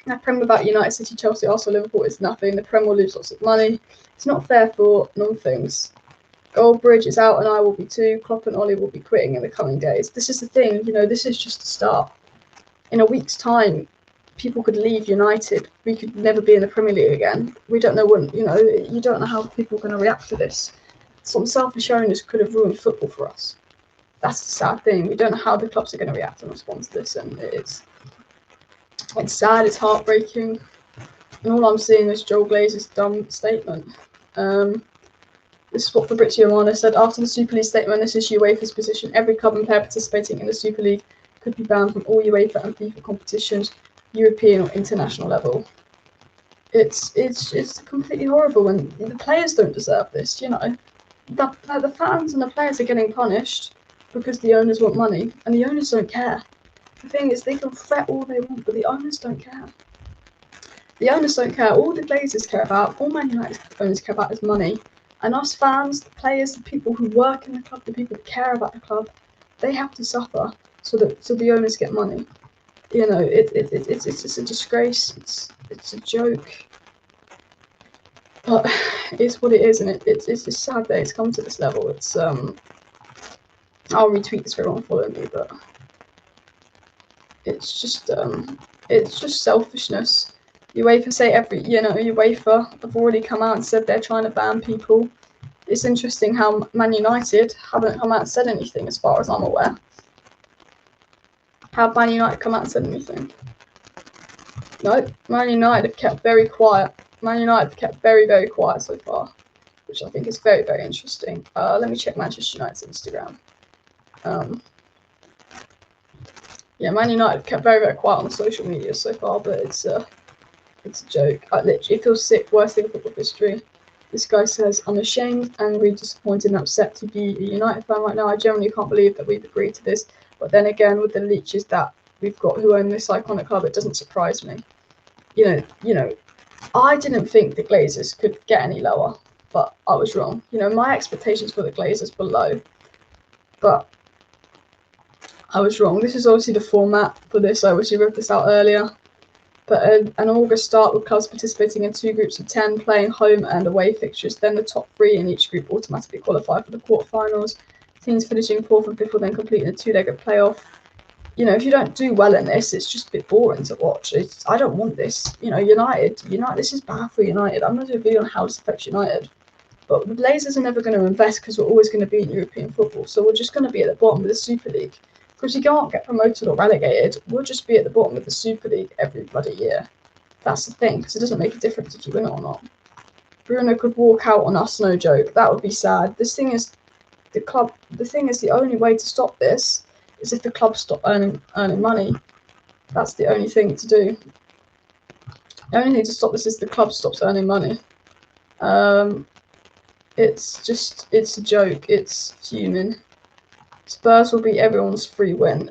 [SPEAKER 1] That Prem about United, City, Chelsea, Arsenal, Liverpool is nothing. The Prem will lose lots of money. It's not fair for non-things. Goldbridge is out and I will be too. Klopp and Ollie will be quitting in the coming days. This is the thing, you know, this is just the start. In a week's time, people could leave United. We could never be in the Premier League again. We don't know when, you know, you don't know how people are going to react to this. Some selfish owners could have ruined football for us. That's the sad thing. We don't know how the clubs are going to react and respond to this, and it's sad, it's heartbreaking. And all I'm seeing is Joel Glazer's dumb statement. This is what Fabrizio Romano said after the Super League statement. This is UEFA's position. Every club and player participating in the Super League could be banned from all UEFA and FIFA competitions, European or international level. It's completely horrible, and the players don't deserve this. You know, the fans and the players are getting punished because the owners want money, and the owners don't care. The thing is, they can fret all they want, but the owners don't care. The owners don't care. All the Glazers care about, all Man United owners care about is money. And us fans, the players, the people who work in the club, the people who care about the club, they have to suffer so the owners get money. You know, it's just a disgrace. It's a joke. But it's what it is, and it's just sad that it's come to this level. It's I'll retweet this for everyone following me, but it's just selfishness. UEFA have already come out and said they're trying to ban people. It's interesting how Man United haven't come out and said anything, as far as I'm aware. Have Man United come out and said anything? No, Man United have kept very quiet. Man United have kept very, very quiet so far, which I think is very, very interesting. Let me check Manchester United's Instagram. Yeah, Man United have kept very, very quiet on the social media so far, but it's a joke. It feels sick. Worst thing in football history. This guy says, I'm ashamed, angry, disappointed, and upset to be a United fan right now. I genuinely can't believe that we've agreed to this. But then again, with the leeches that we've got who own this iconic club, it doesn't surprise me. You know, I didn't think the Glazers could get any lower, but I was wrong. You know, my expectations for the Glazers were low, but I was wrong. This is obviously the format for this. I obviously wrote this out earlier. But an August start with clubs participating in 2 groups of 10, playing home and away fixtures. Then the top 3 in each group automatically qualify for the quarterfinals. Teams finishing 4th and 5th will then complete a 2-legged playoff. You know, if you don't do well in this, it's just a bit boring to watch. I don't want this. You know, United, this is bad for United. I'm going to do a video on how this affects United. But the Glazers are never going to invest because we're always going to be in European football. So we're just going to be at the bottom of the Super League. Because you can't get promoted or relegated, we'll just be at the bottom of the Super League every bloody year. That's the thing, because it doesn't make a difference if you win it or not. Bruno could walk out on us, no joke. That would be sad. The thing is, the only way to stop this is if the club stop earning money. That's the only thing to do. The only thing to stop this is the club stops earning money. It's a joke. It's fuming. Spurs will be everyone's free win.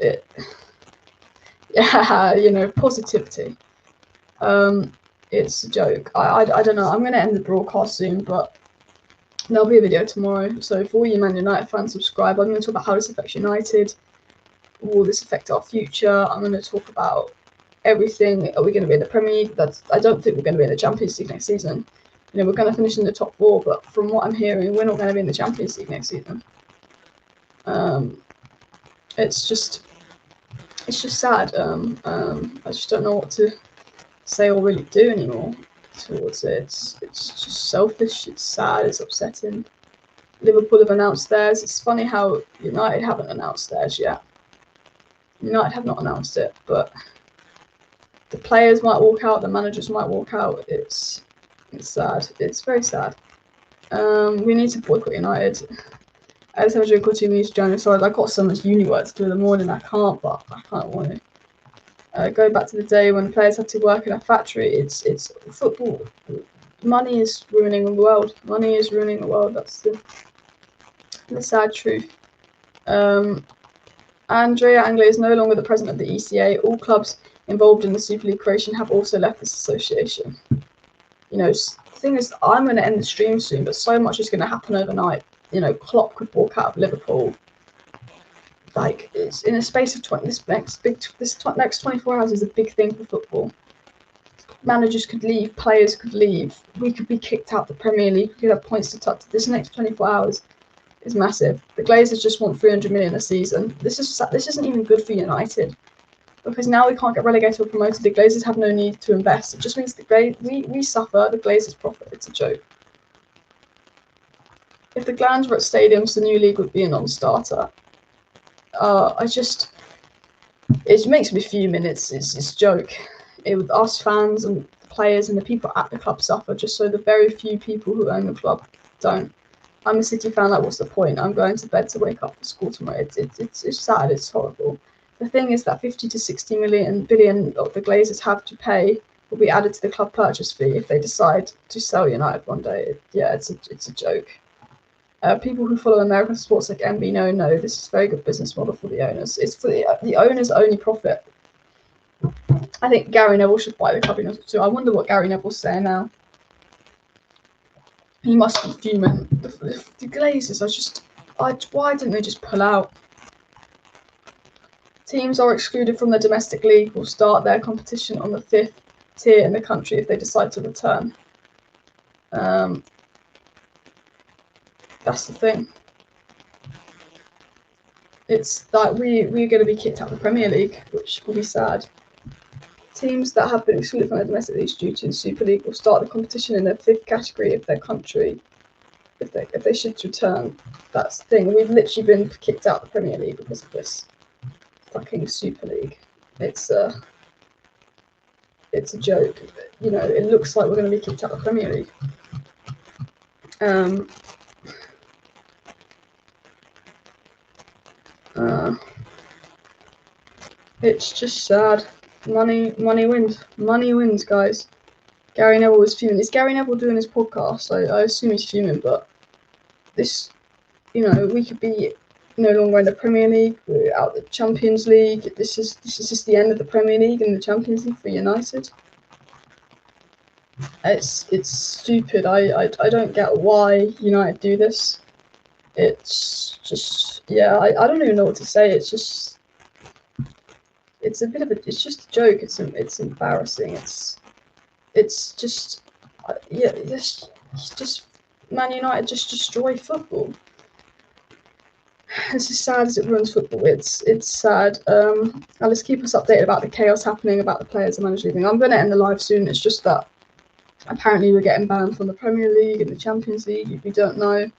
[SPEAKER 1] Yeah, you know, positivity. It's a joke. I don't know. I'm gonna end the broadcast soon, but there'll be a video tomorrow. So for all you Man United fans, subscribe. I'm gonna talk about how this affects United. Will this affect our future? I'm gonna talk about everything. Are we gonna be in the Premier League? I don't think we're gonna be in the Champions League next season. You know, we're gonna finish in the top 4, but from what I'm hearing, we're not gonna be in the Champions League next season. It's just sad. I just don't know what to say or really do anymore towards it. It's just selfish. It's sad. It's upsetting. Liverpool have announced theirs. It's funny how United haven't announced theirs yet. United have not announced it, but the players might walk out. The managers might walk out. It's sad. It's very sad. We need to boycott United. I just have a drink or 2 minutes to join. Sorry, I've got so much uni work to do in the morning. I can't, but I kind of want to. Go back to the day when players had to work in a factory. It's football. Money is ruining the world. Money is ruining the world. That's the sad truth. Andrea Anglais is no longer the president of the ECA. All clubs involved in the Super League creation have also left this association. You know, the thing is, I'm going to end the stream soon, but so much is going to happen overnight. You know, Klopp could walk out of Liverpool. Like, it's in a space of this next 24 hours is a big thing for football. Managers could leave, players could leave. We could be kicked out of the Premier League. We could have points to touch. This next 24 hours is massive. The Glazers just want 300 million a season. This isn't even good for United, because now we can't get relegated or promoted. The Glazers have no need to invest. It just means we suffer. The Glazers profit. It's a joke. If the Glans were at stadiums, the new league would be a non-starter. It makes me fuming. It's a joke. Us fans and the players and the people at the club suffer, just so the very few people who own the club don't. I'm a City fan. Like, what's the point? I'm going to bed to wake up for school tomorrow. It's sad. It's horrible. The thing is that 50 to 60 billion of the Glazers have to pay will be added to the club purchase fee if they decide to sell United one day. It's a joke. People who follow American sports like MB know this is a very good business model for the owners. It's for the owners' only profit. I think Gary Neville should buy the club too. I wonder what Gary Neville's saying now. He must be fuming. The Glazers are just... why didn't they just pull out? Teams are excluded from the domestic league will start their competition on the 5th tier in the country if they decide to return. That's the thing. It's like we're going to be kicked out of the Premier League, which will be sad. Teams that have been excluded from the domestic league due to the Super League will start the competition in their 5th category of their country if they should return. That's the thing. We've literally been kicked out of the Premier League because of this fucking Super League. It's a joke. You know, it looks like we're going to be kicked out of the Premier League. It's just sad. Money wins. Money wins, guys. Gary Neville was fuming. Is Gary Neville doing his podcast? I assume he's fuming, but this, you know, we could be no longer in the Premier League. We're out of the Champions League. This is just the end of the Premier League and the Champions League for United. It's stupid. I don't get why United do this. It's just, yeah, I don't even know what to say. It's just, it's a bit of a, it's just a joke. It's embarrassing. It's just, yeah, it's just Man United just destroy football. It's as sad as it ruins football. It's sad. And let's keep us updated about the chaos happening about the players and managers leaving. I'm going to end the live soon. It's just that apparently we're getting banned from the Premier League and the Champions League. If you don't know,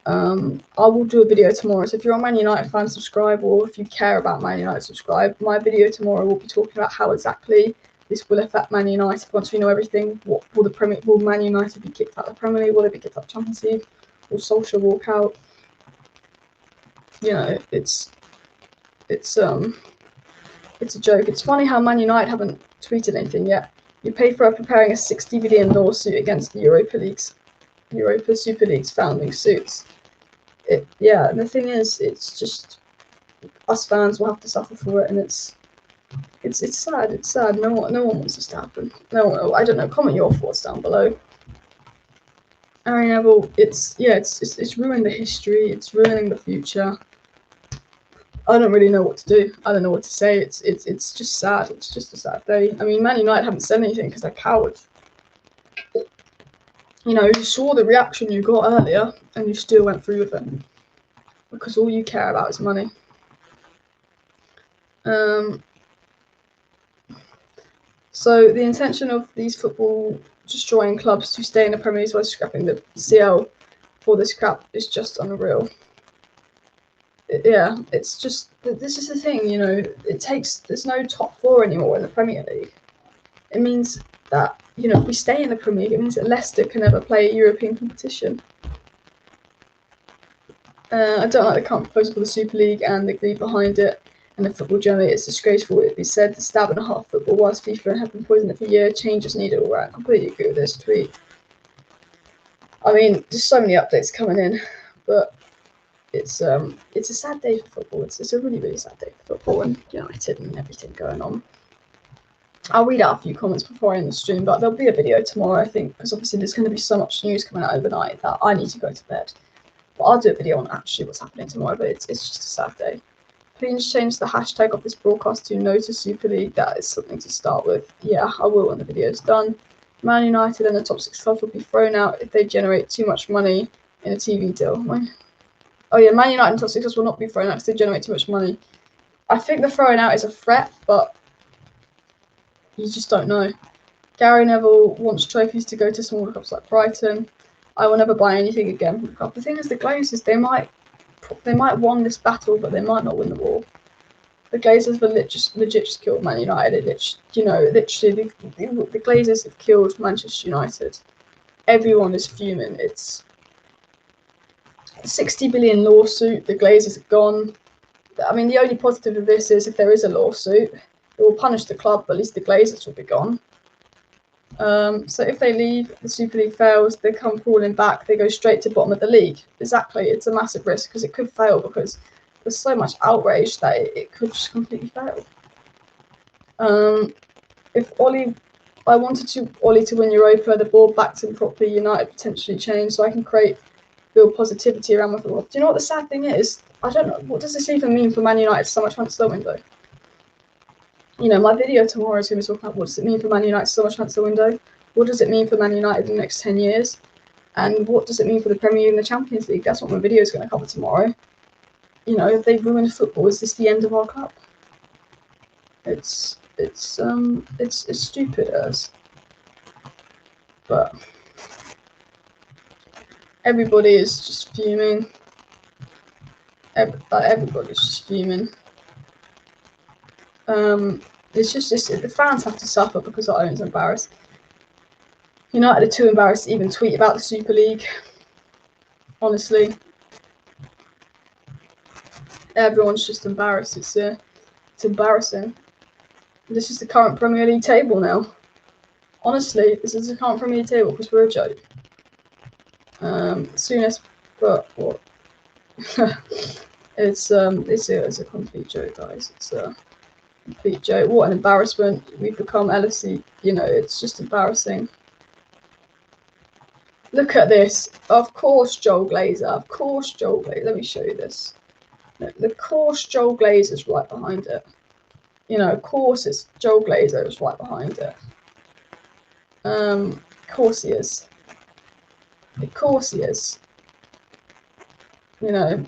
[SPEAKER 1] I will do a video tomorrow. So if you're a Man United fan, subscribe, or if you care about Man United, subscribe. My video tomorrow will be talking about how exactly this will affect Man United. Once we know everything, what will Man United be kicked out of the Premier League? Will they be kicked out of the Champions League? Will Solskjaer walk out? You know, it's a joke. It's funny how Man United haven't tweeted anything yet. You pay for preparing a 60 billion lawsuit against the Europa Super League's founding suits. Yeah, the thing is, it's just us fans will have to suffer for it, and it's sad. It's sad. No one wants this to happen. No one. I don't know. Comment your thoughts down below. Neville, it's ruined the history. It's ruining the future. I don't really know what to do. I don't know what to say. It's just sad. It's just a sad day. I mean, Man United haven't said anything because they're cowards. You know, you saw the reaction you got earlier, and you still went through with it because all you care about is money. So the intention of these football destroying clubs to stay in the Premier League while scrapping the CL for this crap is just unreal. Yeah, it's just, this is the thing, you know, there's no top four anymore in the Premier League. It means that, you know, if we stay in the Premier League, it means that Leicester can never play a European competition. I don't like the current proposal for the Super League and the greed behind it, and the football journey is disgraceful. It be said, the stab and a half football whilst FIFA have been poisoned it for a year, changes needed. All right, I completely agree with this tweet. I mean, there's so many updates coming in, but it's a sad day for football. It's a really, really sad day for football and United and everything going on. I'll read out a few comments before I end the stream, but there'll be a video tomorrow, I think, because obviously there's going to be so much news coming out overnight that I need to go to bed. But I'll do a video on actually what's happening tomorrow, but it's just a sad day. Please change the hashtag of this broadcast to No to Super League. That is something to start with. Yeah, I will when the video is done. Man United and the top 6 clubs will be thrown out if they generate too much money in a TV deal. Oh yeah, Man United and top 6 clubs will not be thrown out because they generate too much money. I think the throwing out is a threat, but you just don't know. Gary Neville wants trophies to go to smaller clubs like Brighton. I will never buy anything again from the club. The thing is, the Glazers, they might won this battle, but they might not win the war. The Glazers were legit just killed Man United. Literally, the Glazers have killed Manchester United. Everyone is fuming. It's a 60 billion lawsuit. The Glazers are gone. I mean, the only positive of this is if there is a lawsuit, it will punish the club, but at least the Glazers will be gone. So if they leave, the Super League fails, they come crawling back, they go straight to bottom of the league. Exactly, it's a massive risk because it could fail because there's so much outrage that it could just completely fail. If I wanted Ollie to win Europa, the board backed him properly, United potentially changed, so I can build positivity around my football. Do you know what the sad thing is? I don't know, what does this even mean for Man United summer transfer window? You know, my video tomorrow is going to be talking about what does it mean for Man United summer transfer window? What does it mean for Man United in the next 10 years? And what does it mean for the Premier League and the Champions League? That's what my video is going to cover tomorrow. You know, if they've ruined football, is this the end of our club? It's stupid as. But everybody is just fuming. Everybody's just fuming. The fans have to suffer because the owners are embarrassed. United are too embarrassed to even tweet about the Super League. Honestly, everyone's just embarrassed. It's embarrassing. This is the current Premier League table now. Honestly, this is the current Premier League table because we're a joke. But what? It's a complete joke, guys. It's a complete joke. What an embarrassment. We've become LFC. You know, it's just embarrassing. Look at this. Of course, Joel Glazer. Of course, Joel Glazer. Let me show you this. The course Joel Glazer's right behind it. You know, of course it's Joel Glazer is right behind it. Of course he is. Of course he is. You know,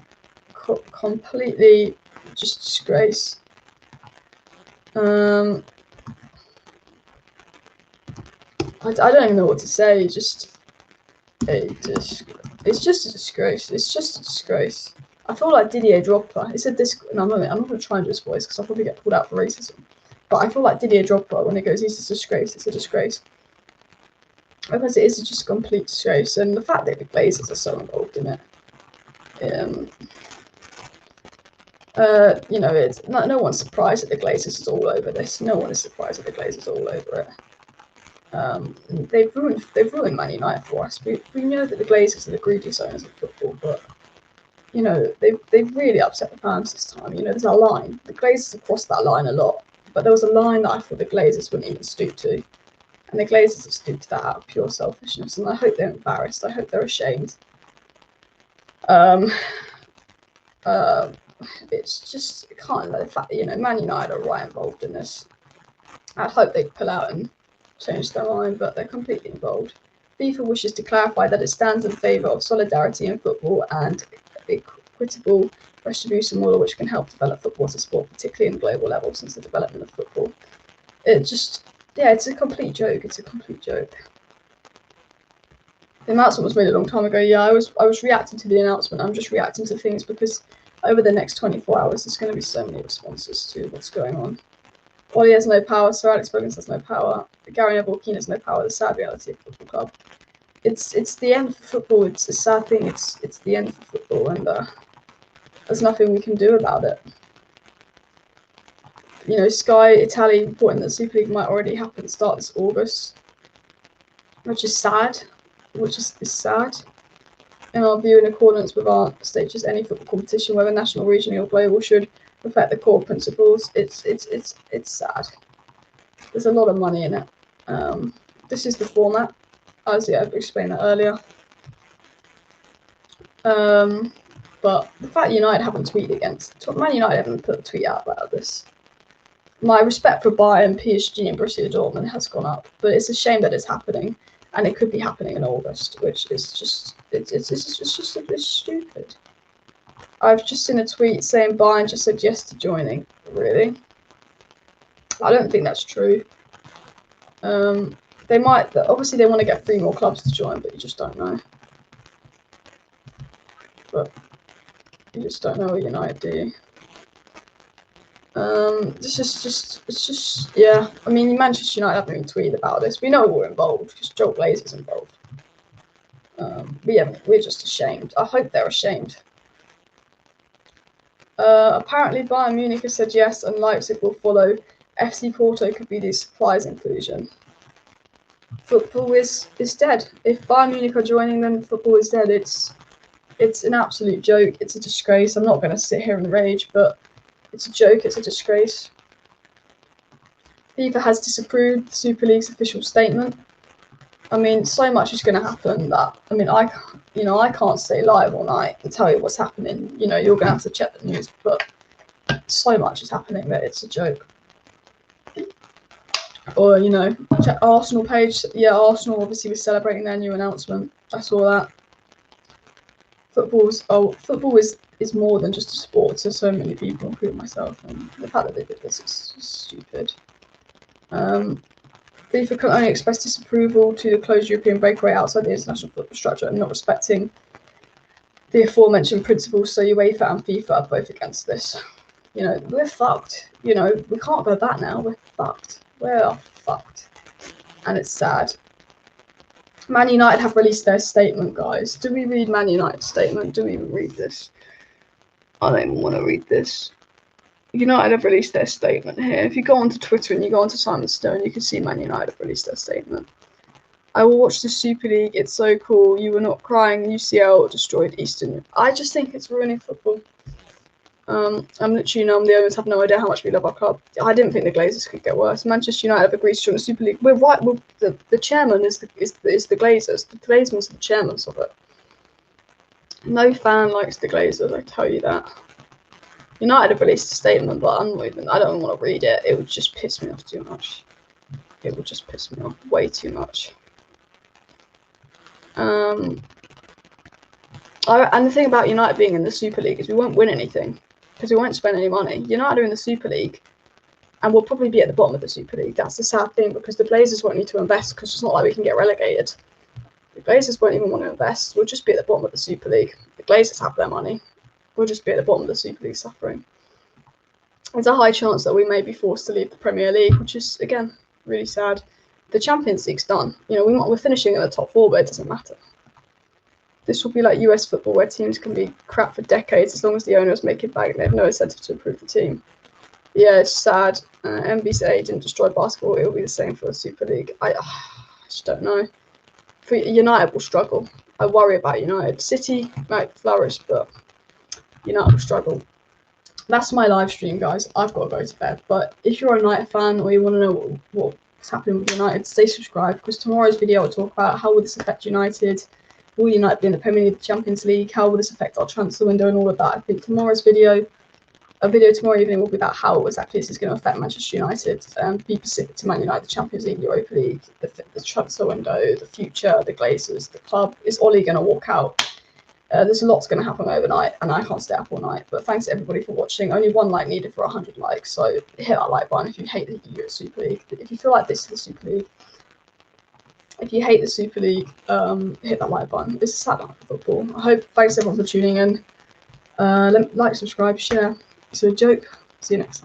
[SPEAKER 1] completely just disgrace. I don't even know what to say. It's just a disgrace. It's just a disgrace. I feel like Didier Drogba. It's a no, I'm not going to try and do his voice because I'll probably get pulled out for racism. But I feel like Didier Drogba when it goes, he's a disgrace. It's a disgrace. Because it is just a complete disgrace, and the fact that the Glazers are so involved in it. You know, it's no one's surprised that the Glazers is all over this. No one is surprised that the Glazers are all over it. They've ruined Man United for us. We know that the Glazers are the greediest owners of football, but you know they've really upset the fans this time. You know, there's a line. The Glazers have crossed that line a lot, but there was a line that I thought the Glazers wouldn't even stoop to, and the Glazers have stooped to that out of pure selfishness. And I hope they're embarrassed. I hope they're ashamed. It's just kind of the fact that, you know, Man United are right involved in this. I'd hope they'd pull out and change their mind, but they're completely involved. FIFA wishes to clarify that it stands in favour of solidarity in football and equitable retribution model which can help develop football as a sport, particularly in global level since the development of football. It just, yeah, it's a complete joke. It's a complete joke. The announcement was made a long time ago. Yeah, I was reacting to the announcement. I'm just reacting to things because over the next 24 hours, there's going to be so many responses to what's going on. Ollie has no power. Sir Alex Ferguson has no power. Gary Neville has no power. The sad reality of football club. It's the end for football. It's a sad thing. It's the end for football, and there's nothing we can do about it. You know, Sky Italy reporting that Super League might already happen to start this August, which is sad. Which is sad. In our view, in accordance with our status, any football competition, whether national, regional, or global, should reflect the core principles. It's sad. There's a lot of money in it. This is the format, as I've explained that earlier. But the fact United haven't tweeted against Man United haven't put a tweet out about this. My respect for Bayern, PSG, and Borussia Dortmund has gone up, but it's a shame that it's happening. And it could be happening in August, which is just just a bit stupid. I've just seen a tweet saying Bayern just said yes to joining. Really? I don't think that's true. They might. Obviously, they want to get 3 more clubs to join, but you just don't know. But you just don't know what United do. It's just yeah. I mean, Manchester United haven't even tweeted about this. We know we're involved because Joel Glazer's involved. We're just ashamed. I hope they're ashamed. Apparently, Bayern Munich has said yes, and Leipzig will follow. FC Porto could be the surprise inclusion. Football is dead. If Bayern Munich are joining, then football is dead. It's an absolute joke. It's a disgrace. I'm not going to sit here and rage, but it's a joke. It's a disgrace. FIFA has disapproved the Super League's official statement. I mean, so much is going to happen that I can't stay live all night and tell you what's happening. You know, you're going to have to check the news, but so much is happening that it's a joke. Or, you know, check Arsenal page. Yeah, Arsenal obviously was celebrating their new announcement. I saw that. Football is more than just a sport to so many people, including myself, and the fact that they did this is stupid. FIFA can only express disapproval to the closed European breakaway outside the international football structure and not respecting the aforementioned principles, so UEFA and FIFA are both against this. You know, we're fucked. You know, we can't go back now. We're fucked. We're fucked. And it's sad. Man United have released their statement, guys. Do we read Man United's statement? Do we even read this? I don't even want to read this. United have released their statement here. If you go onto Twitter and you go onto Simon Stone, you can see Man United have released their statement. I will watch the Super League. It's so cool. You were not crying. UCL destroyed Eastern. I just think it's ruining football. I'm literally numb. The owners have no idea how much we love our club. I didn't think the Glazers could get worse. Manchester United have agreed to join the Super League. We're right. Well, the chairman is the Glazers. The Glazers are the chairmen of it. No fan likes the Glazers. I tell you that. United have released a statement, but I don't want to read it. It would just piss me off too much. It would just piss me off way too much. And the thing about United being in the Super League is we won't win anything because we won't spend any money. United are in the Super League, and we'll probably be at the bottom of the Super League. That's the sad thing, because the Glazers won't need to invest, because it's not like we can get relegated. The Glazers won't even want to invest. We'll just be at the bottom of the Super League. The Glazers have their money. We'll just be at the bottom of the Super League suffering. There's a high chance that we may be forced to leave the Premier League, which is, again, really sad. The Champions League's done. You know, we're finishing in the top 4, but it doesn't matter. This will be like US football, where teams can be crap for decades as long as the owners make it back and they have no incentive to improve the team. Yeah, it's sad. NBA didn't destroy basketball. It'll be the same for the Super League. I just don't know. For United will struggle. I worry about United. City might flourish, but United will struggle. That's my live stream, guys. I've got to go to bed. But if you're a United fan or you want to know what's happening with United, stay subscribed, because tomorrow's video will talk about how will this affect United. Will United be in the Premier League, the Champions League? How will this affect our transfer window and all of that? I think tomorrow's video, a video tomorrow evening, will be about how exactly this is going to affect Manchester United, be specific to Man United, the Champions League, Europa League, the transfer window, the future, the Glazers, the club. Is Ollie going to walk out? There's a lot's going to happen overnight, and I can't stay up all night. But thanks to everybody for watching. Only 1 like needed for 100 likes, so hit that like button if you hate the Euro Super League. If you feel like this is the Super League, if you hate the Super League, hit that like button. It's a sad night for football. Thanks everyone for tuning in. Like, subscribe, share. It's a joke. See you next time.